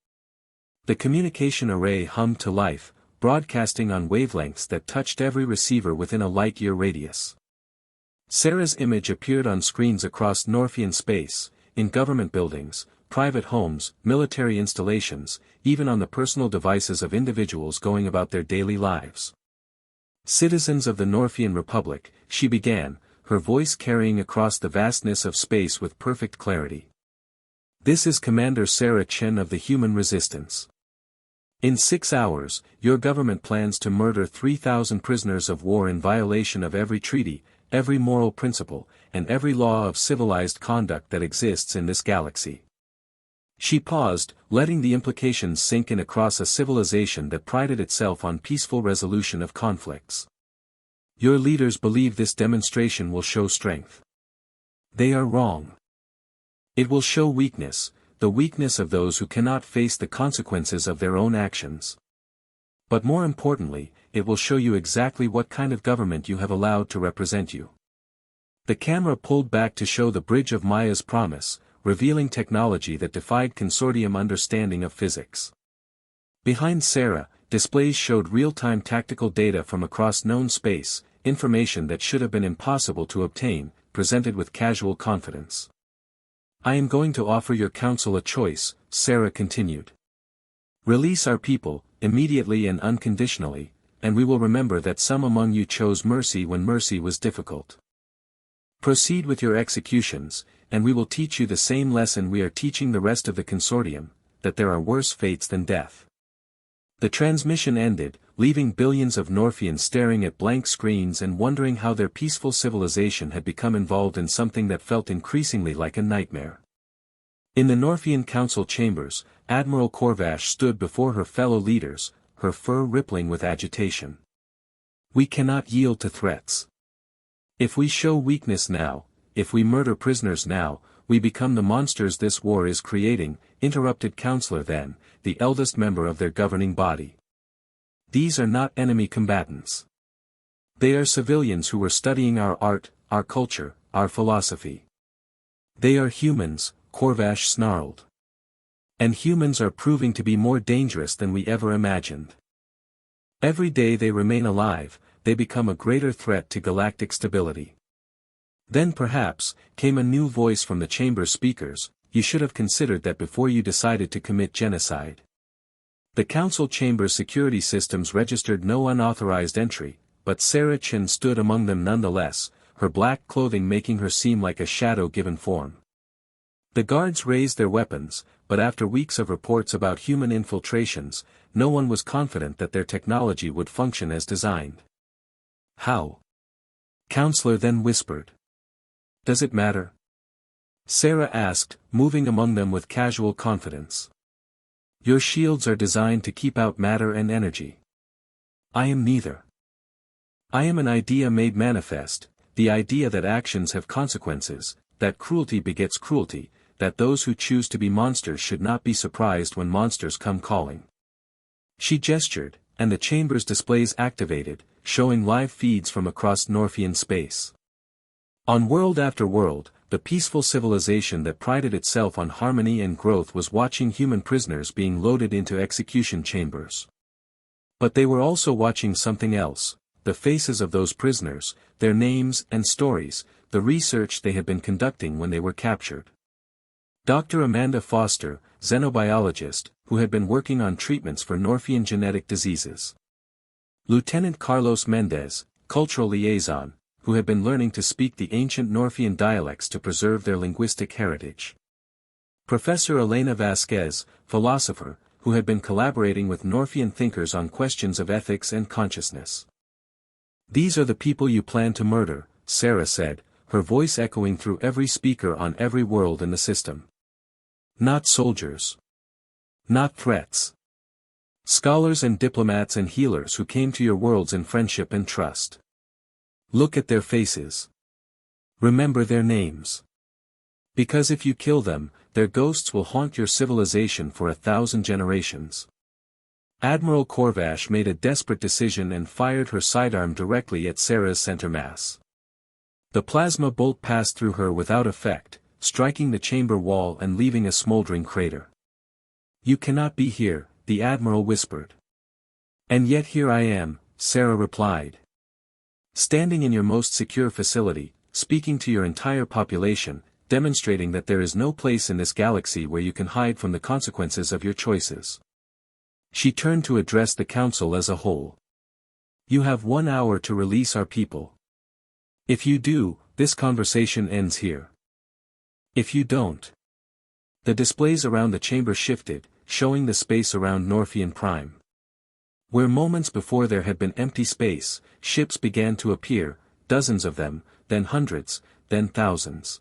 The communication array hummed to life, broadcasting on wavelengths that touched every receiver within a light-year radius. Sarah's image appeared on screens across Norfian space, in government buildings, private homes, military installations, even on the personal devices of individuals going about their daily lives. Citizens of the Norfian Republic, she began, her voice carrying across the vastness of space with perfect clarity. This is Commander Sarah Chen of the Human Resistance. In 6 hours, your government plans to murder 3,000 prisoners of war in violation of every treaty, every moral principle, and every law of civilized conduct that exists in this galaxy. She paused, letting the implications sink in across a civilization that prided itself on peaceful resolution of conflicts. Your leaders believe this demonstration will show strength. They are wrong. It will show weakness, the weakness of those who cannot face the consequences of their own actions. But more importantly, it will show you exactly what kind of government you have allowed to represent you. The camera pulled back to show the bridge of Maya's promise, revealing technology that defied consortium understanding of physics. Behind Sarah, displays showed real-time tactical data from across known space, information that should have been impossible to obtain, presented with casual confidence. I am going to offer your council a choice, Sarah continued. Release our people, immediately and unconditionally, and we will remember that some among you chose mercy when mercy was difficult. Proceed with your executions, and we will teach you the same lesson we are teaching the rest of the consortium, that there are worse fates than death. The transmission ended, leaving billions of Norfians staring at blank screens and wondering how their peaceful civilization had become involved in something that felt increasingly like a nightmare. In the Norfian council chambers, Admiral Corvash stood before her fellow leaders, her fur rippling with agitation. We cannot yield to threats. If we show weakness now, if we murder prisoners now, we become the monsters this war is creating, interrupted Counselor then, the eldest member of their governing body. These are not enemy combatants. They are civilians who were studying our art, our culture, our philosophy. They are humans, Corvash snarled. And humans are proving to be more dangerous than we ever imagined. Every day they remain alive, they become a greater threat to galactic stability. Then perhaps, came a new voice from the chamber speakers, you should have considered that before you decided to commit genocide. The council chamber security systems registered no unauthorized entry, but Sarah Chen stood among them nonetheless, her black clothing making her seem like a shadow given form. The guards raised their weapons, but after weeks of reports about human infiltrations, no one was confident that their technology would function as designed. How? Counselor then whispered. Does it matter? Sarah asked, moving among them with casual confidence. Your shields are designed to keep out matter and energy. I am neither. I am an idea made manifest, the idea that actions have consequences, that cruelty begets cruelty, that those who choose to be monsters should not be surprised when monsters come calling. She gestured, and the chamber's displays activated, showing live feeds from across Norfian space. On world after world, the peaceful civilization that prided itself on harmony and growth was watching human prisoners being loaded into execution chambers. But they were also watching something else, the faces of those prisoners, their names and stories, the research they had been conducting when they were captured. Dr. Amanda Foster, xenobiologist, who had been working on treatments for Norfian genetic diseases. Lieutenant Carlos Mendez, cultural liaison, who had been learning to speak the ancient Norfian dialects to preserve their linguistic heritage. Professor Elena Vasquez, philosopher, who had been collaborating with Norfian thinkers on questions of ethics and consciousness. These are the people you plan to murder, Sarah said, her voice echoing through every speaker on every world in the system. Not soldiers. Not threats. Scholars and diplomats and healers who came to your worlds in friendship and trust. Look at their faces. Remember their names. Because if you kill them, their ghosts will haunt your civilization for 1,000 generations. Admiral Corvash made a desperate decision and fired her sidearm directly at Sarah's center mass. The plasma bolt passed through her without effect, striking the chamber wall and leaving a smoldering crater. You cannot be here, the Admiral whispered. And yet here I am, Sarah replied. Standing in your most secure facility, speaking to your entire population, demonstrating that there is no place in this galaxy where you can hide from the consequences of your choices. She turned to address the council as a whole. You have 1 hour to release our people. If you do, this conversation ends here. If you don't. The displays around the chamber shifted, showing the space around Norfian Prime. Where moments before there had been empty space, ships began to appear, dozens of them, then hundreds, then thousands.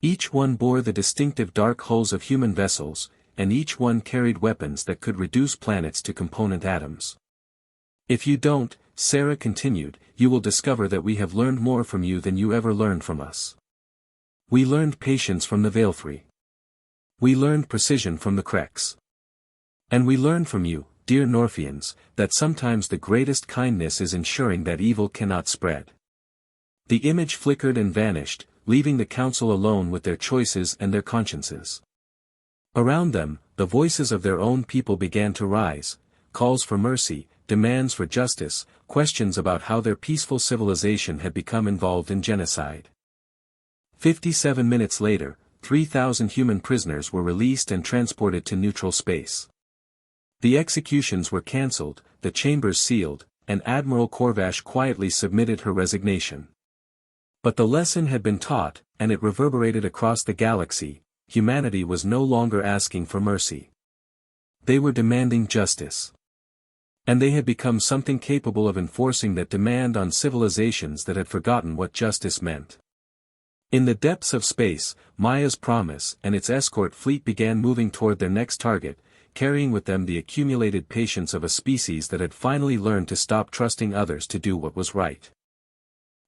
Each one bore the distinctive dark hulls of human vessels, and each one carried weapons that could reduce planets to component atoms. If you don't, Sarah continued, you will discover that we have learned more from you than you ever learned from us. We learned patience from the Veilfree. We learned precision from the Krex. And we learned from you, dear Norfians, that sometimes the greatest kindness is ensuring that evil cannot spread. The image flickered and vanished, leaving the council alone with their choices and their consciences. Around them, the voices of their own people began to rise, calls for mercy, demands for justice, questions about how their peaceful civilization had become involved in genocide. 57 minutes later, 3,000 human prisoners were released and transported to neutral space. The executions were cancelled, the chambers sealed, and Admiral Corvash quietly submitted her resignation. But the lesson had been taught, and it reverberated across the galaxy. Humanity was no longer asking for mercy. They were demanding justice. And they had become something capable of enforcing that demand on civilizations that had forgotten what justice meant. In the depths of space, Maya's Promise and its escort fleet began moving toward their next target, carrying with them the accumulated patience of a species that had finally learned to stop trusting others to do what was right.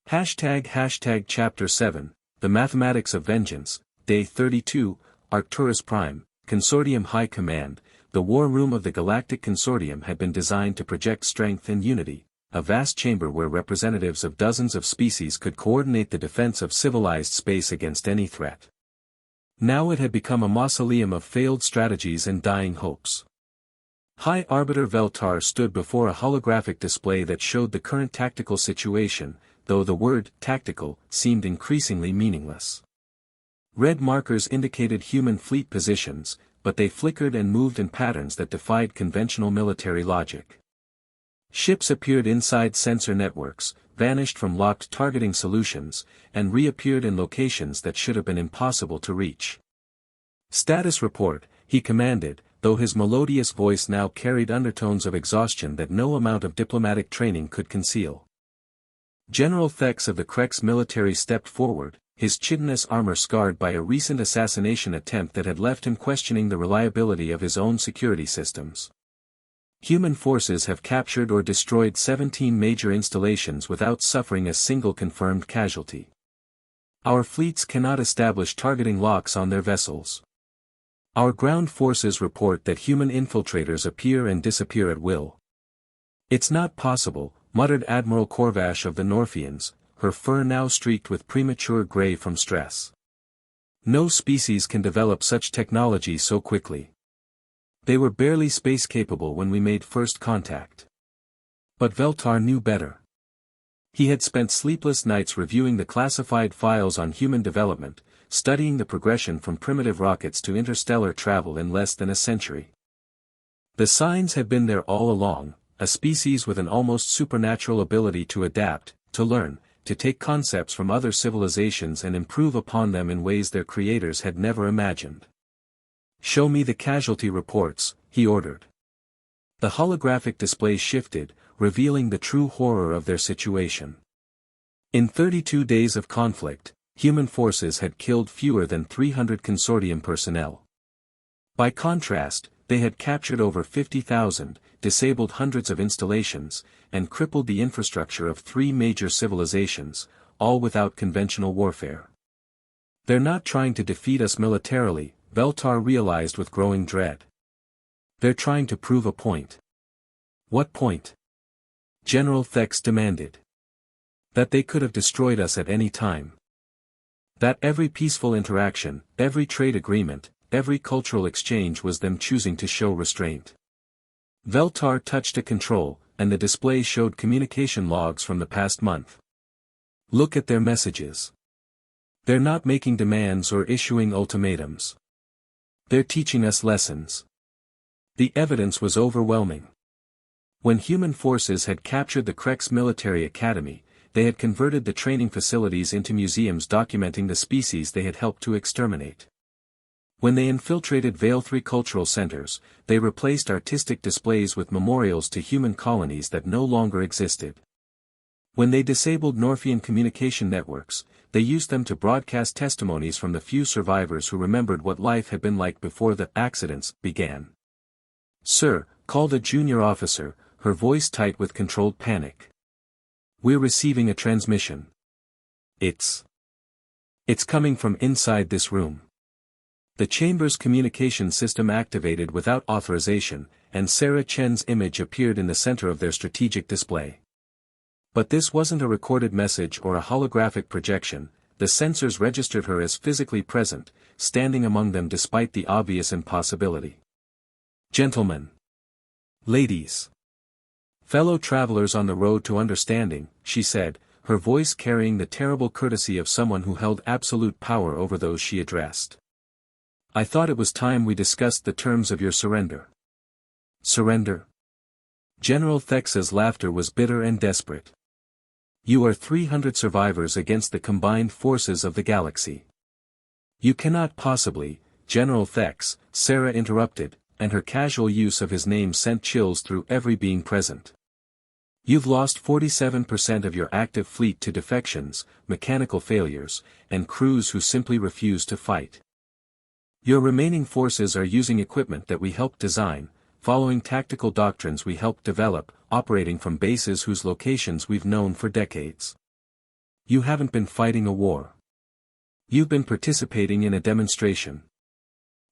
Chapter 7, The Mathematics of Vengeance, Day 32, Arcturus Prime, Consortium High Command. The war room of the Galactic Consortium had been designed to project strength and unity, a vast chamber where representatives of dozens of species could coordinate the defense of civilized space against any threat. Now it had become a mausoleum of failed strategies and dying hopes. High Arbiter Veltar stood before a holographic display that showed the current tactical situation, though the word tactical seemed increasingly meaningless. Red markers indicated human fleet positions, but they flickered and moved in patterns that defied conventional military logic. Ships appeared inside sensor networks, vanished from locked targeting solutions, and reappeared in locations that should have been impossible to reach. Status report, he commanded, though his melodious voice now carried undertones of exhaustion that no amount of diplomatic training could conceal. General Thex of the Krex military stepped forward, his chitinous armor scarred by a recent assassination attempt that had left him questioning the reliability of his own security systems. Human forces have captured or destroyed 17 major installations without suffering a single confirmed casualty. Our fleets cannot establish targeting locks on their vessels. Our ground forces report that human infiltrators appear and disappear at will. It's not possible, muttered Admiral Corvash of the Norfians, her fur now streaked with premature gray from stress. No species can develop such technology so quickly. They were barely space-capable when we made first contact. But Veltar knew better. He had spent sleepless nights reviewing the classified files on human development, studying the progression from primitive rockets to interstellar travel in less than a century. The signs had been there all along, a species with an almost supernatural ability to adapt, to learn, to take concepts from other civilizations and improve upon them in ways their creators had never imagined. Show me the casualty reports, he ordered. The holographic display shifted, revealing the true horror of their situation. In 32 days of conflict, human forces had killed fewer than 300 consortium personnel. By contrast, they had captured over 50,000, disabled hundreds of installations, and crippled the infrastructure of 3 major civilizations, all without conventional warfare. They're not trying to defeat us militarily, Veltar realized with growing dread. They're trying to prove a point. What point? General Thex demanded. That they could have destroyed us at any time. That every peaceful interaction, every trade agreement, every cultural exchange was them choosing to show restraint. Veltar touched a control, and the display showed communication logs from the past month. Look at their messages. They're not making demands or issuing ultimatums. They're teaching us lessons. The evidence was overwhelming. When human forces had captured the Krex military academy, they had converted the training facilities into museums documenting the species they had helped to exterminate. When they infiltrated Veilfree cultural centers, they replaced artistic displays with memorials to human colonies that no longer existed. When they disabled Norfian communication networks, They used them to broadcast testimonies from the few survivors who remembered what life had been like before the accidents began. "Sir," called a junior officer, her voice tight with controlled panic. "We're receiving a transmission. It's coming from inside this room." The chamber's communication system activated without authorization, and Sarah Chen's image appeared in the center of their strategic display. But this wasn't a recorded message or a holographic projection. The sensors registered her as physically present, standing among them despite the obvious impossibility. "Gentlemen. Ladies. Fellow travelers on the road to understanding," she said, her voice carrying the terrible courtesy of someone who held absolute power over those she addressed. "I thought it was time we discussed the terms of your surrender." "Surrender?" General Thexa's laughter was bitter and desperate. "You are 300 survivors against the combined forces of the galaxy." "You cannot possibly, General Thex," Sarah interrupted, and her casual use of his name sent chills through every being present. "You've lost 47% of your active fleet to defections, mechanical failures, and crews who simply refuse to fight. Your remaining forces are using equipment that we helped design, following tactical doctrines we helped develop, operating from bases whose locations we've known for decades. You haven't been fighting a war. You've been participating in a demonstration."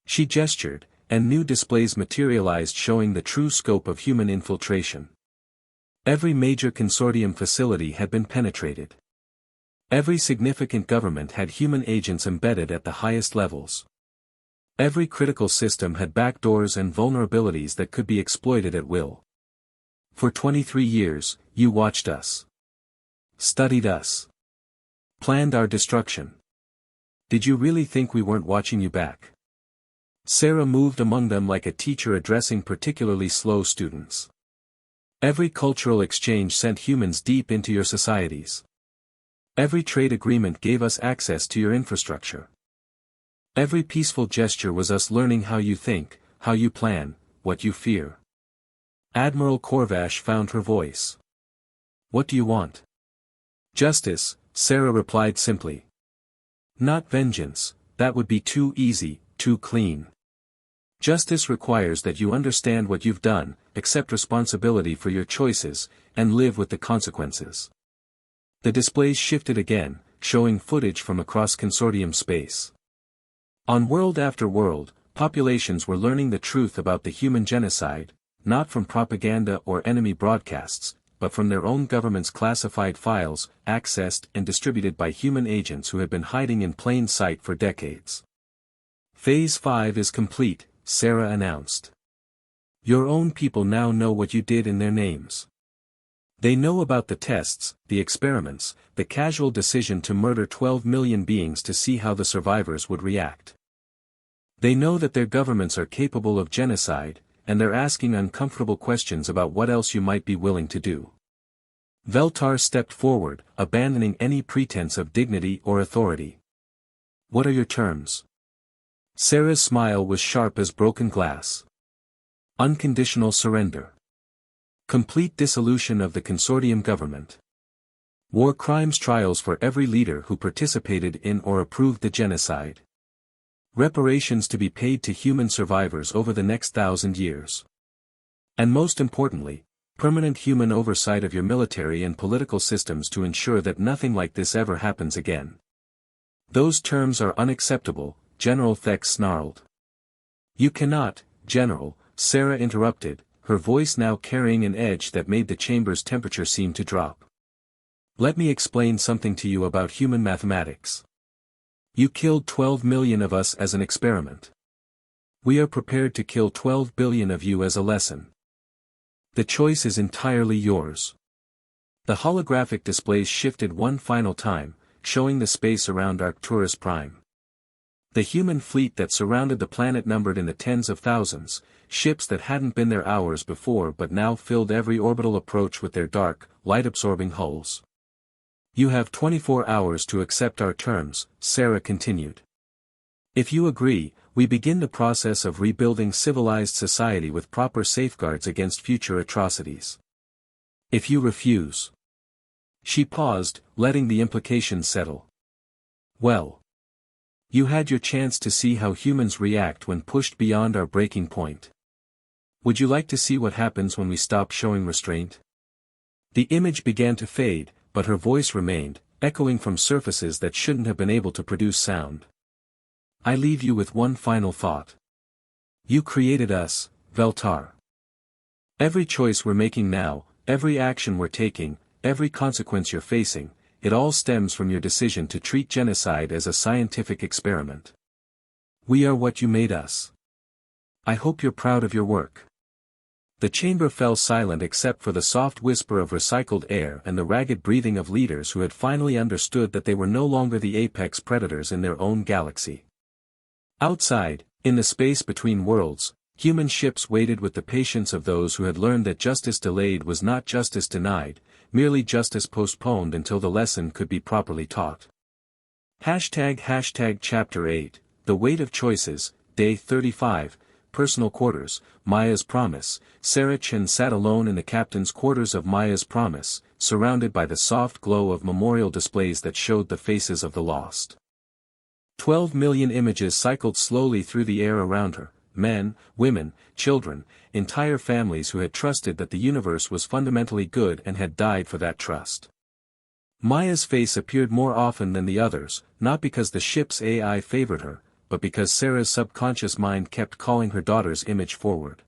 She gestured, and new displays materialized showing the true scope of human infiltration. Every major consortium facility had been penetrated. Every significant government had human agents embedded at the highest levels. Every critical system had backdoors and vulnerabilities that could be exploited at will. For 23 years, you watched us. Studied us. Planned our destruction. Did you really think we weren't watching you back? Sarah moved among them like a teacher addressing particularly slow students. Every cultural exchange sent humans deep into your societies. Every trade agreement gave us access to your infrastructure. Every peaceful gesture was us learning how you think, how you plan, what you fear. Admiral Corvash found her voice. "What do you want?" "Justice," Sarah replied simply. "Not vengeance, that would be too easy, too clean. Justice requires that you understand what you've done, accept responsibility for your choices, and live with the consequences." The displays shifted again, showing footage from across consortium space. On world after world, populations were learning the truth about the human genocide, not from propaganda or enemy broadcasts, but from their own government's classified files, accessed and distributed by human agents who had been hiding in plain sight for decades. "Phase 5 is complete," Sarah announced. "Your own people now know what you did in their names. They know about the tests, the experiments, the casual decision to murder 12 million beings to see how the survivors would react. They know that their governments are capable of genocide, and they're asking uncomfortable questions about what else you might be willing to do." Veltar stepped forward, abandoning any pretense of dignity or authority. "What are your terms?" Sarah's smile was sharp as broken glass. "Unconditional surrender. Complete dissolution of the consortium government. War crimes trials for every leader who participated in or approved the genocide. Reparations to be paid to human survivors over the next 1,000 years. And most importantly, permanent human oversight of your military and political systems to ensure that nothing like this ever happens again." "Those terms are unacceptable," General Thex snarled. "You cannot, General," Sarah interrupted, her voice now carrying an edge that made the chamber's temperature seem to drop. "Let me explain something to you about human mathematics. You killed 12 million of us as an experiment. We are prepared to kill 12 billion of you as a lesson. The choice is entirely yours." The holographic displays shifted one final time, showing the space around Arcturus Prime. The human fleet that surrounded the planet numbered in the tens of thousands, ships that hadn't been there hours before but now filled every orbital approach with their dark, light-absorbing hulls. "You have 24 hours to accept our terms," Sarah continued. "If you agree, we begin the process of rebuilding civilized society with proper safeguards against future atrocities. If you refuse..." She paused, letting the implications settle. Well, you had your chance to see how humans react when pushed beyond our breaking point. Would you like to see what happens when we stop showing restraint? The image began to fade, but her voice remained, echoing from surfaces that shouldn't have been able to produce sound. I leave you with one final thought. You created us, Veltar. Every choice we're making now, every action we're taking, every consequence you're facing, it all stems from your decision to treat genocide as a scientific experiment. We are what you made us. I hope you're proud of your work. The chamber fell silent except for the soft whisper of recycled air and the ragged breathing of leaders who had finally understood that they were no longer the apex predators in their own galaxy. Outside, in the space between worlds, human ships waited with the patience of those who had learned that justice delayed was not justice denied, merely justice postponed until the lesson could be properly taught. Chapter 8, The Weight of Choices, Day 35, Personal Quarters, Maya's Promise. Sarah Chen sat alone in the captain's quarters of Maya's Promise, surrounded by the soft glow of memorial displays that showed the faces of the lost. 12 million images cycled slowly through the air around her, men, women, children, entire families who had trusted that the universe was fundamentally good and had died for that trust. Maya's face appeared more often than the others, not because the ship's AI favored her, but because Sarah's subconscious mind kept calling her daughter's image forward.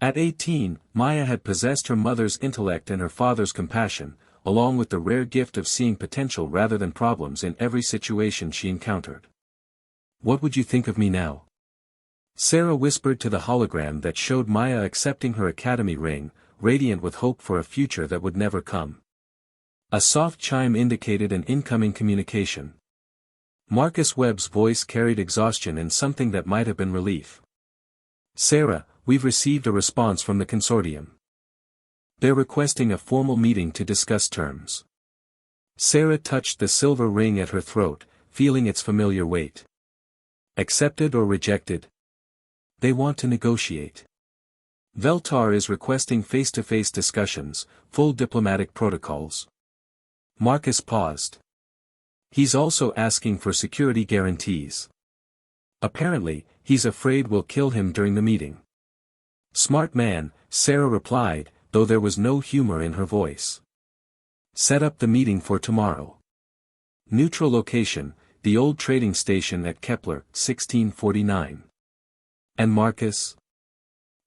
At 18, Maya had possessed her mother's intellect and her father's compassion, along with the rare gift of seeing potential rather than problems in every situation she encountered. What would you think of me now? Sarah whispered to the hologram that showed Maya accepting her academy ring, radiant with hope for a future that would never come. A soft chime indicated an incoming communication. Marcus Webb's voice carried exhaustion and something that might have been relief. Sarah, we've received a response from the consortium. They're requesting a formal meeting to discuss terms. Sarah touched the silver ring at her throat, feeling its familiar weight. Accepted or rejected? They want to negotiate. Veltar is requesting face-to-face discussions, full diplomatic protocols. Marcus paused. He's also asking for security guarantees. Apparently, he's afraid we'll kill him during the meeting. Smart man, Sarah replied, though there was no humor in her voice. Set up the meeting for tomorrow. Neutral location, the old trading station at Kepler, 1649. And Marcus?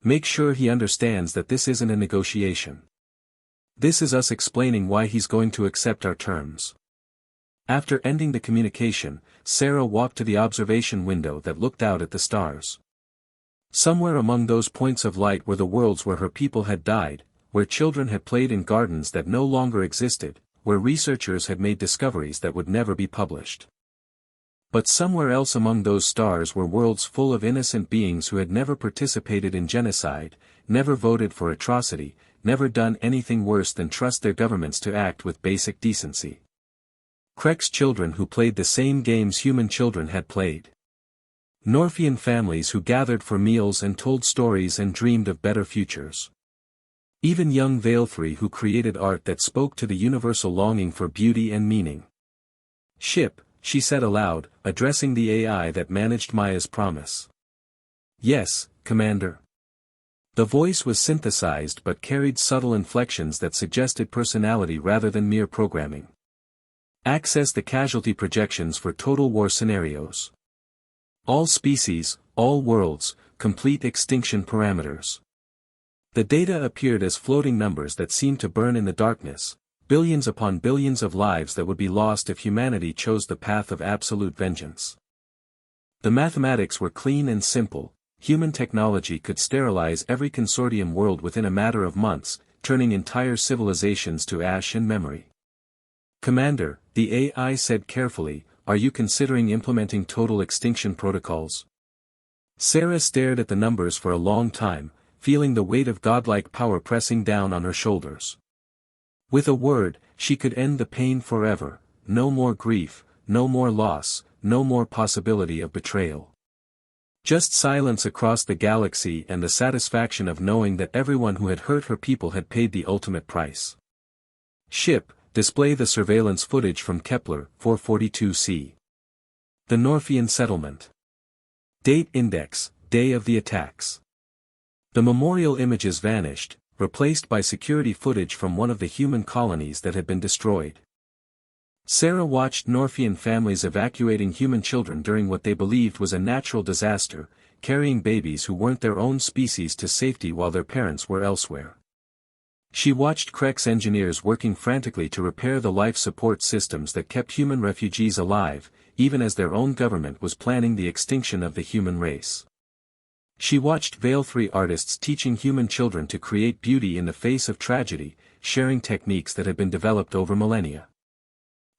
Make sure he understands that this isn't a negotiation. This is us explaining why he's going to accept our terms. After ending the communication, Sarah walked to the observation window that looked out at the stars. Somewhere among those points of light were the worlds where her people had died, where children had played in gardens that no longer existed, where researchers had made discoveries that would never be published. But somewhere else among those stars were worlds full of innocent beings who had never participated in genocide, never voted for atrocity, never done anything worse than trust their governments to act with basic decency. Krek's children who played the same games human children had played. Norfian families who gathered for meals and told stories and dreamed of better futures. Even young Veilfree who created art that spoke to the universal longing for beauty and meaning. Ship, she said aloud, addressing the AI that managed Maya's Promise. Yes, Commander. The voice was synthesized but carried subtle inflections that suggested personality rather than mere programming. Access the casualty projections for total war scenarios. All species, all worlds, complete extinction parameters. The data appeared as floating numbers that seemed to burn in the darkness, billions upon billions of lives that would be lost if humanity chose the path of absolute vengeance. The mathematics were clean and simple. Human technology could sterilize every consortium world within a matter of months, turning entire civilizations to ash and memory. Commander, the AI said carefully, are you considering implementing total extinction protocols? Sarah stared at the numbers for a long time, feeling the weight of godlike power pressing down on her shoulders. With a word, she could end the pain forever, no more grief, no more loss, no more possibility of betrayal. Just silence across the galaxy and the satisfaction of knowing that everyone who had hurt her people had paid the ultimate price. Ship, display the surveillance footage from Kepler, 442c. The Norfian settlement. Date index, day of the attacks. The memorial images vanished, replaced by security footage from one of the human colonies that had been destroyed. Sarah watched Norfian families evacuating human children during what they believed was a natural disaster, carrying babies who weren't their own species to safety while their parents were elsewhere. She watched Krek's engineers working frantically to repair the life support systems that kept human refugees alive, even as their own government was planning the extinction of the human race. She watched Veil 3 artists teaching human children to create beauty in the face of tragedy, sharing techniques that had been developed over millennia.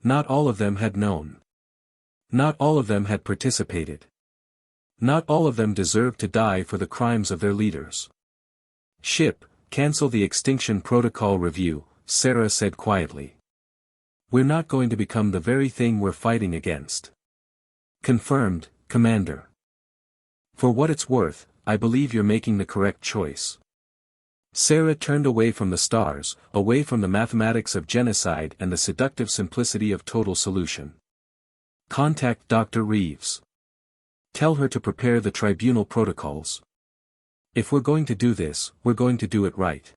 Not all of them had known. Not all of them had participated. Not all of them deserved to die for the crimes of their leaders. Ship, cancel the Extinction Protocol review, Sarah said quietly. We're not going to become the very thing we're fighting against. Confirmed, Commander. For what it's worth, I believe you're making the correct choice. Sarah turned away from the stars, away from the mathematics of genocide and the seductive simplicity of total solution. Contact Dr. Reeves. Tell her to prepare the tribunal protocols. If we're going to do this, we're going to do it right.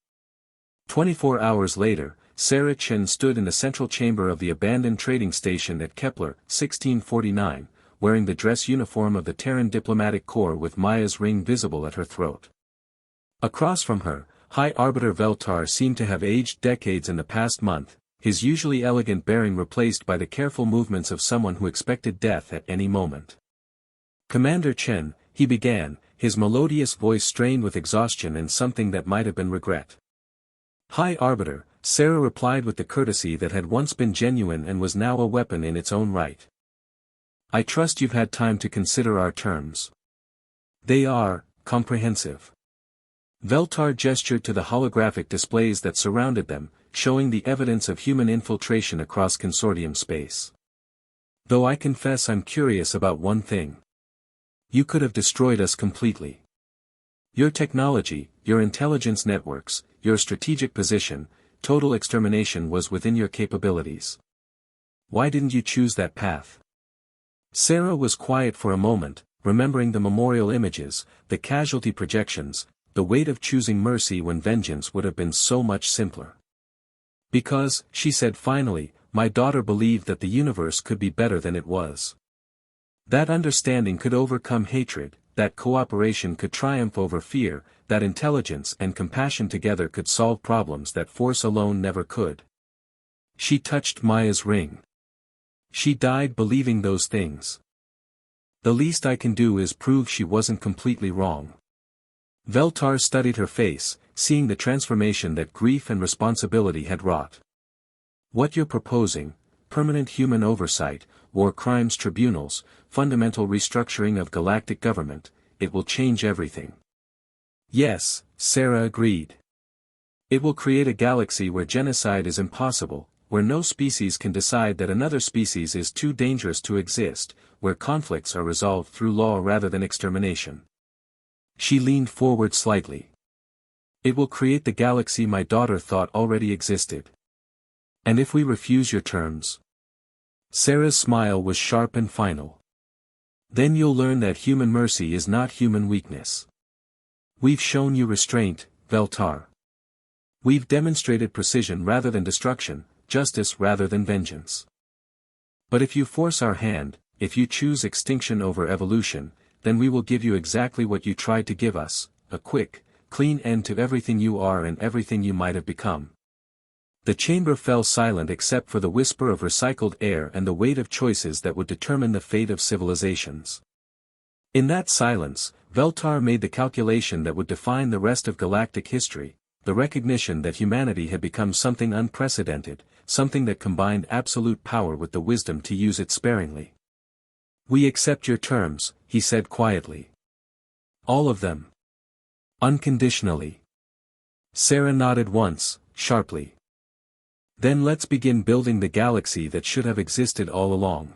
24 hours later, Sarah Chen stood in the central chamber of the abandoned trading station at Kepler, 1649, wearing the dress uniform of the Terran Diplomatic Corps with Maya's ring visible at her throat. Across from her, High Arbiter Veltar seemed to have aged decades in the past month, his usually elegant bearing replaced by the careful movements of someone who expected death at any moment. Commander Chen, he began, his melodious voice strained with exhaustion and something that might have been regret. High Arbiter, Sarah replied with the courtesy that had once been genuine and was now a weapon in its own right. I trust you've had time to consider our terms. They are comprehensive. Veltar gestured to the holographic displays that surrounded them, showing the evidence of human infiltration across consortium space. Though I confess I'm curious about one thing. You could have destroyed us completely. Your technology, your intelligence networks, your strategic position, total extermination was within your capabilities. Why didn't you choose that path? Sarah was quiet for a moment, remembering the memorial images, the casualty projections, the weight of choosing mercy when vengeance would have been so much simpler. Because, she said finally, my daughter believed that the universe could be better than it was. That understanding could overcome hatred, that cooperation could triumph over fear, that intelligence and compassion together could solve problems that force alone never could. She touched Maya's ring. She died believing those things. The least I can do is prove she wasn't completely wrong. Veltar studied her face, seeing the transformation that grief and responsibility had wrought. What you're proposing, permanent human oversight, war crimes tribunals, fundamental restructuring of galactic government, it will change everything. Yes, Sarah agreed. It will create a galaxy where genocide is impossible, where no species can decide that another species is too dangerous to exist, where conflicts are resolved through law rather than extermination. She leaned forward slightly. It will create the galaxy my daughter thought already existed. And if we refuse your terms? Sarah's smile was sharp and final. Then you'll learn that human mercy is not human weakness. We've shown you restraint, Veltar. We've demonstrated precision rather than destruction, justice rather than vengeance. But if you force our hand, if you choose extinction over evolution, then we will give you exactly what you tried to give us, a quick, clean end to everything you are and everything you might have become. The chamber fell silent except for the whisper of recycled air and the weight of choices that would determine the fate of civilizations. In that silence, Veltar made the calculation that would define the rest of galactic history, the recognition that humanity had become something unprecedented, something that combined absolute power with the wisdom to use it sparingly. We accept your terms, he said quietly. All of them. Unconditionally. Sarah nodded once, sharply. Then let's begin building the galaxy that should have existed all along.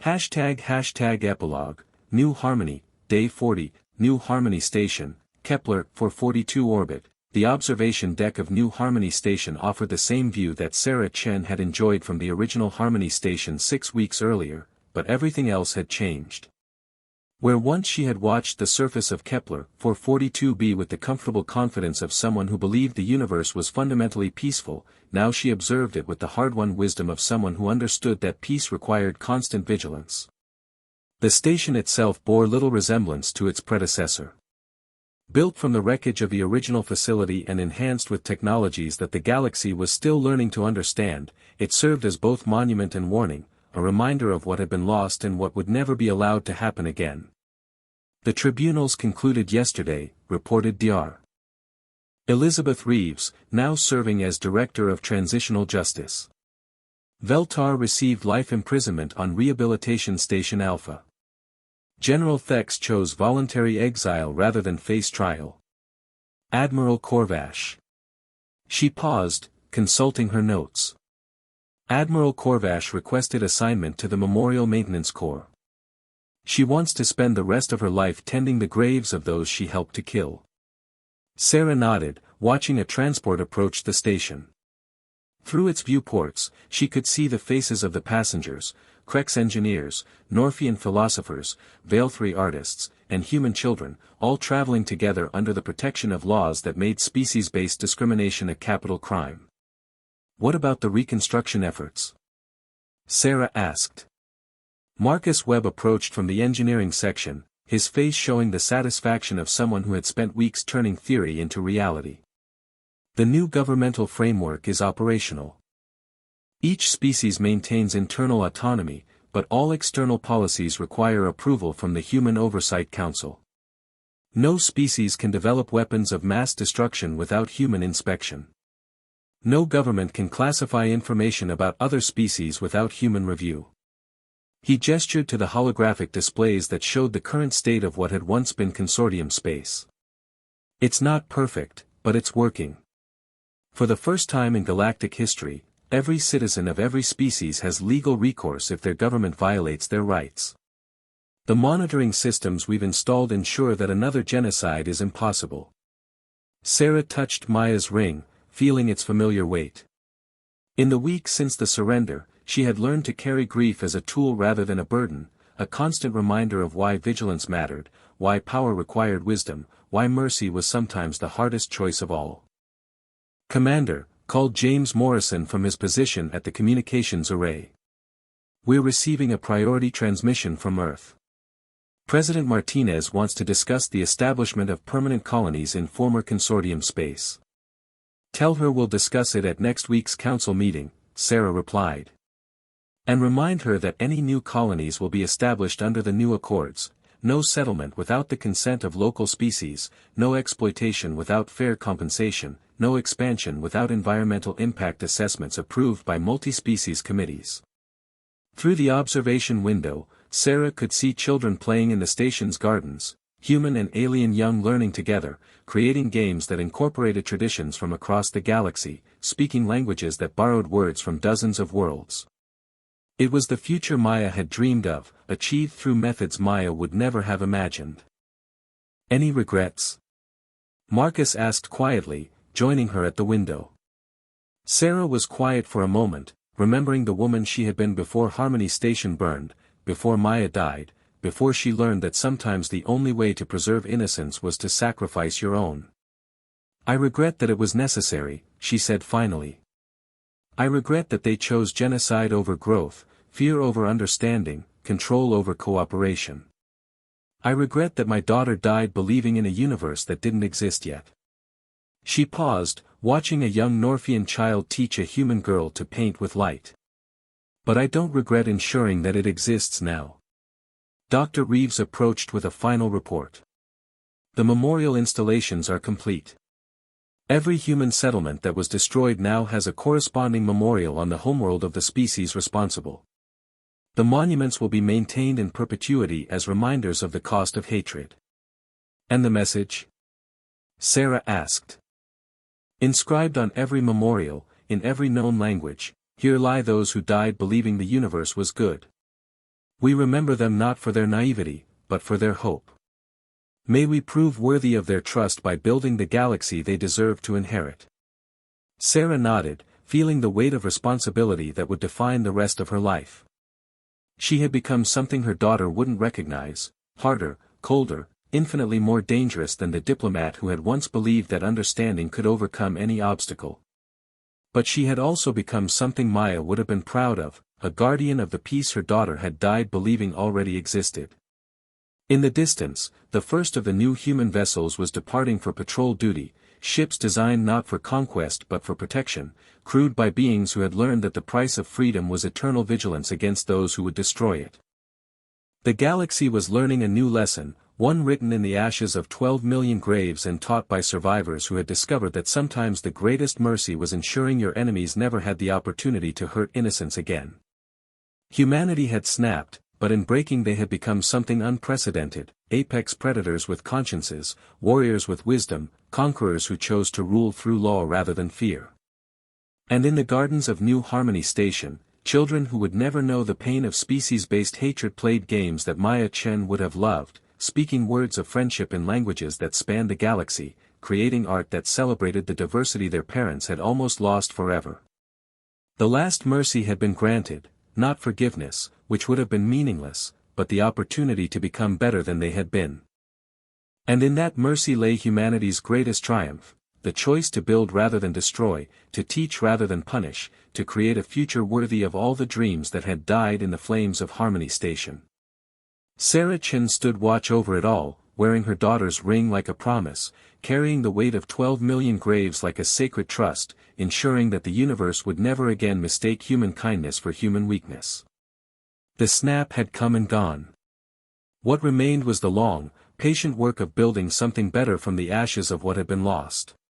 #Epilogue, New Harmony, Day 40, New Harmony Station, Kepler 442 orbit. The observation deck of New Harmony Station offered the same view that Sarah Chen had enjoyed from the original Harmony Station 6 weeks earlier, but everything else had changed. Where once she had watched the surface of Kepler 442b with the comfortable confidence of someone who believed the universe was fundamentally peaceful, now she observed it with the hard-won wisdom of someone who understood that peace required constant vigilance. The station itself bore little resemblance to its predecessor. Built from the wreckage of the original facility and enhanced with technologies that the galaxy was still learning to understand, it served as both monument and warning, a reminder of what had been lost and what would never be allowed to happen again. The tribunals concluded yesterday, reported Dr. Elizabeth Reeves, now serving as Director of Transitional Justice. Veltar received life imprisonment on Rehabilitation Station Alpha. General Thex chose voluntary exile rather than face trial. Admiral Corvash. She paused, consulting her notes. Admiral Corvash requested assignment to the Memorial Maintenance Corps. She wants to spend the rest of her life tending the graves of those she helped to kill. Sarah nodded, watching a transport approach the station. Through its viewports, she could see the faces of the passengers, Krex engineers, Norfian philosophers, Veilthri artists, and human children, all traveling together under the protection of laws that made species-based discrimination a capital crime. What about the reconstruction efforts? Sarah asked. Marcus Webb approached from the engineering section, his face showing the satisfaction of someone who had spent weeks turning theory into reality. The new governmental framework is operational. Each species maintains internal autonomy, but all external policies require approval from the Human Oversight Council. No species can develop weapons of mass destruction without human inspection. No government can classify information about other species without human review. He gestured to the holographic displays that showed the current state of what had once been consortium space. It's not perfect, but it's working. For the first time in galactic history, every citizen of every species has legal recourse if their government violates their rights. The monitoring systems we've installed ensure that another genocide is impossible. Sarah touched Maya's ring, feeling its familiar weight. In the week since the surrender, she had learned to carry grief as a tool rather than a burden, a constant reminder of why vigilance mattered, why power required wisdom, why mercy was sometimes the hardest choice of all. Commander, called James Morrison from his position at the communications array. We're receiving a priority transmission from Earth. President Martinez wants to discuss the establishment of permanent colonies in former consortium space. Tell her we'll discuss it at next week's council meeting, Sarah replied. And remind her that any new colonies will be established under the new accords, no settlement without the consent of local species, no exploitation without fair compensation, no expansion without environmental impact assessments approved by multi-species committees. Through the observation window, Sarah could see children playing in the station's gardens, human and alien young learning together, creating games that incorporated traditions from across the galaxy, speaking languages that borrowed words from dozens of worlds. It was the future Maya had dreamed of, achieved through methods Maya would never have imagined. Any regrets? Marcus asked quietly, joining her at the window. Sarah was quiet for a moment, remembering the woman she had been before Harmony Station burned, before Maya died, before she learned that sometimes the only way to preserve innocence was to sacrifice your own. I regret that it was necessary, she said finally. I regret that they chose genocide over growth, fear over understanding, control over cooperation. I regret that my daughter died believing in a universe that didn't exist yet. She paused, watching a young Norfian child teach a human girl to paint with light. But I don't regret ensuring that it exists now. Dr. Reeves approached with a final report. The memorial installations are complete. Every human settlement that was destroyed now has a corresponding memorial on the homeworld of the species responsible. The monuments will be maintained in perpetuity as reminders of the cost of hatred. And the message? Sarah asked. Inscribed on every memorial, in every known language, here lie those who died believing the universe was good. We remember them not for their naivety, but for their hope. May we prove worthy of their trust by building the galaxy they deserve to inherit. Sarah nodded, feeling the weight of responsibility that would define the rest of her life. She had become something her daughter wouldn't recognize, harder, colder, infinitely more dangerous than the diplomat who had once believed that understanding could overcome any obstacle. But she had also become something Maya would have been proud of, a guardian of the peace her daughter had died believing already existed. In the distance, the first of the new human vessels was departing for patrol duty, ships designed not for conquest but for protection, crewed by beings who had learned that the price of freedom was eternal vigilance against those who would destroy it. The galaxy was learning a new lesson, one written in the ashes of 12 million graves and taught by survivors who had discovered that sometimes the greatest mercy was ensuring your enemies never had the opportunity to hurt innocents again. Humanity had snapped, but in breaking they had become something unprecedented, apex predators with consciences, warriors with wisdom, conquerors who chose to rule through law rather than fear. And in the gardens of New Harmony Station, children who would never know the pain of species-based hatred played games that Maya Chen would have loved, speaking words of friendship in languages that spanned the galaxy, creating art that celebrated the diversity their parents had almost lost forever. The last mercy had been granted, not forgiveness, which would have been meaningless, but the opportunity to become better than they had been. And in that mercy lay humanity's greatest triumph, the choice to build rather than destroy, to teach rather than punish, to create a future worthy of all the dreams that had died in the flames of Harmony Station. Sarah Chen stood watch over it all, wearing her daughter's ring like a promise, carrying the weight of 12 million graves like a sacred trust, ensuring that the universe would never again mistake human kindness for human weakness. The snap had come and gone. What remained was the long, patient work of building something better from the ashes of what had been lost.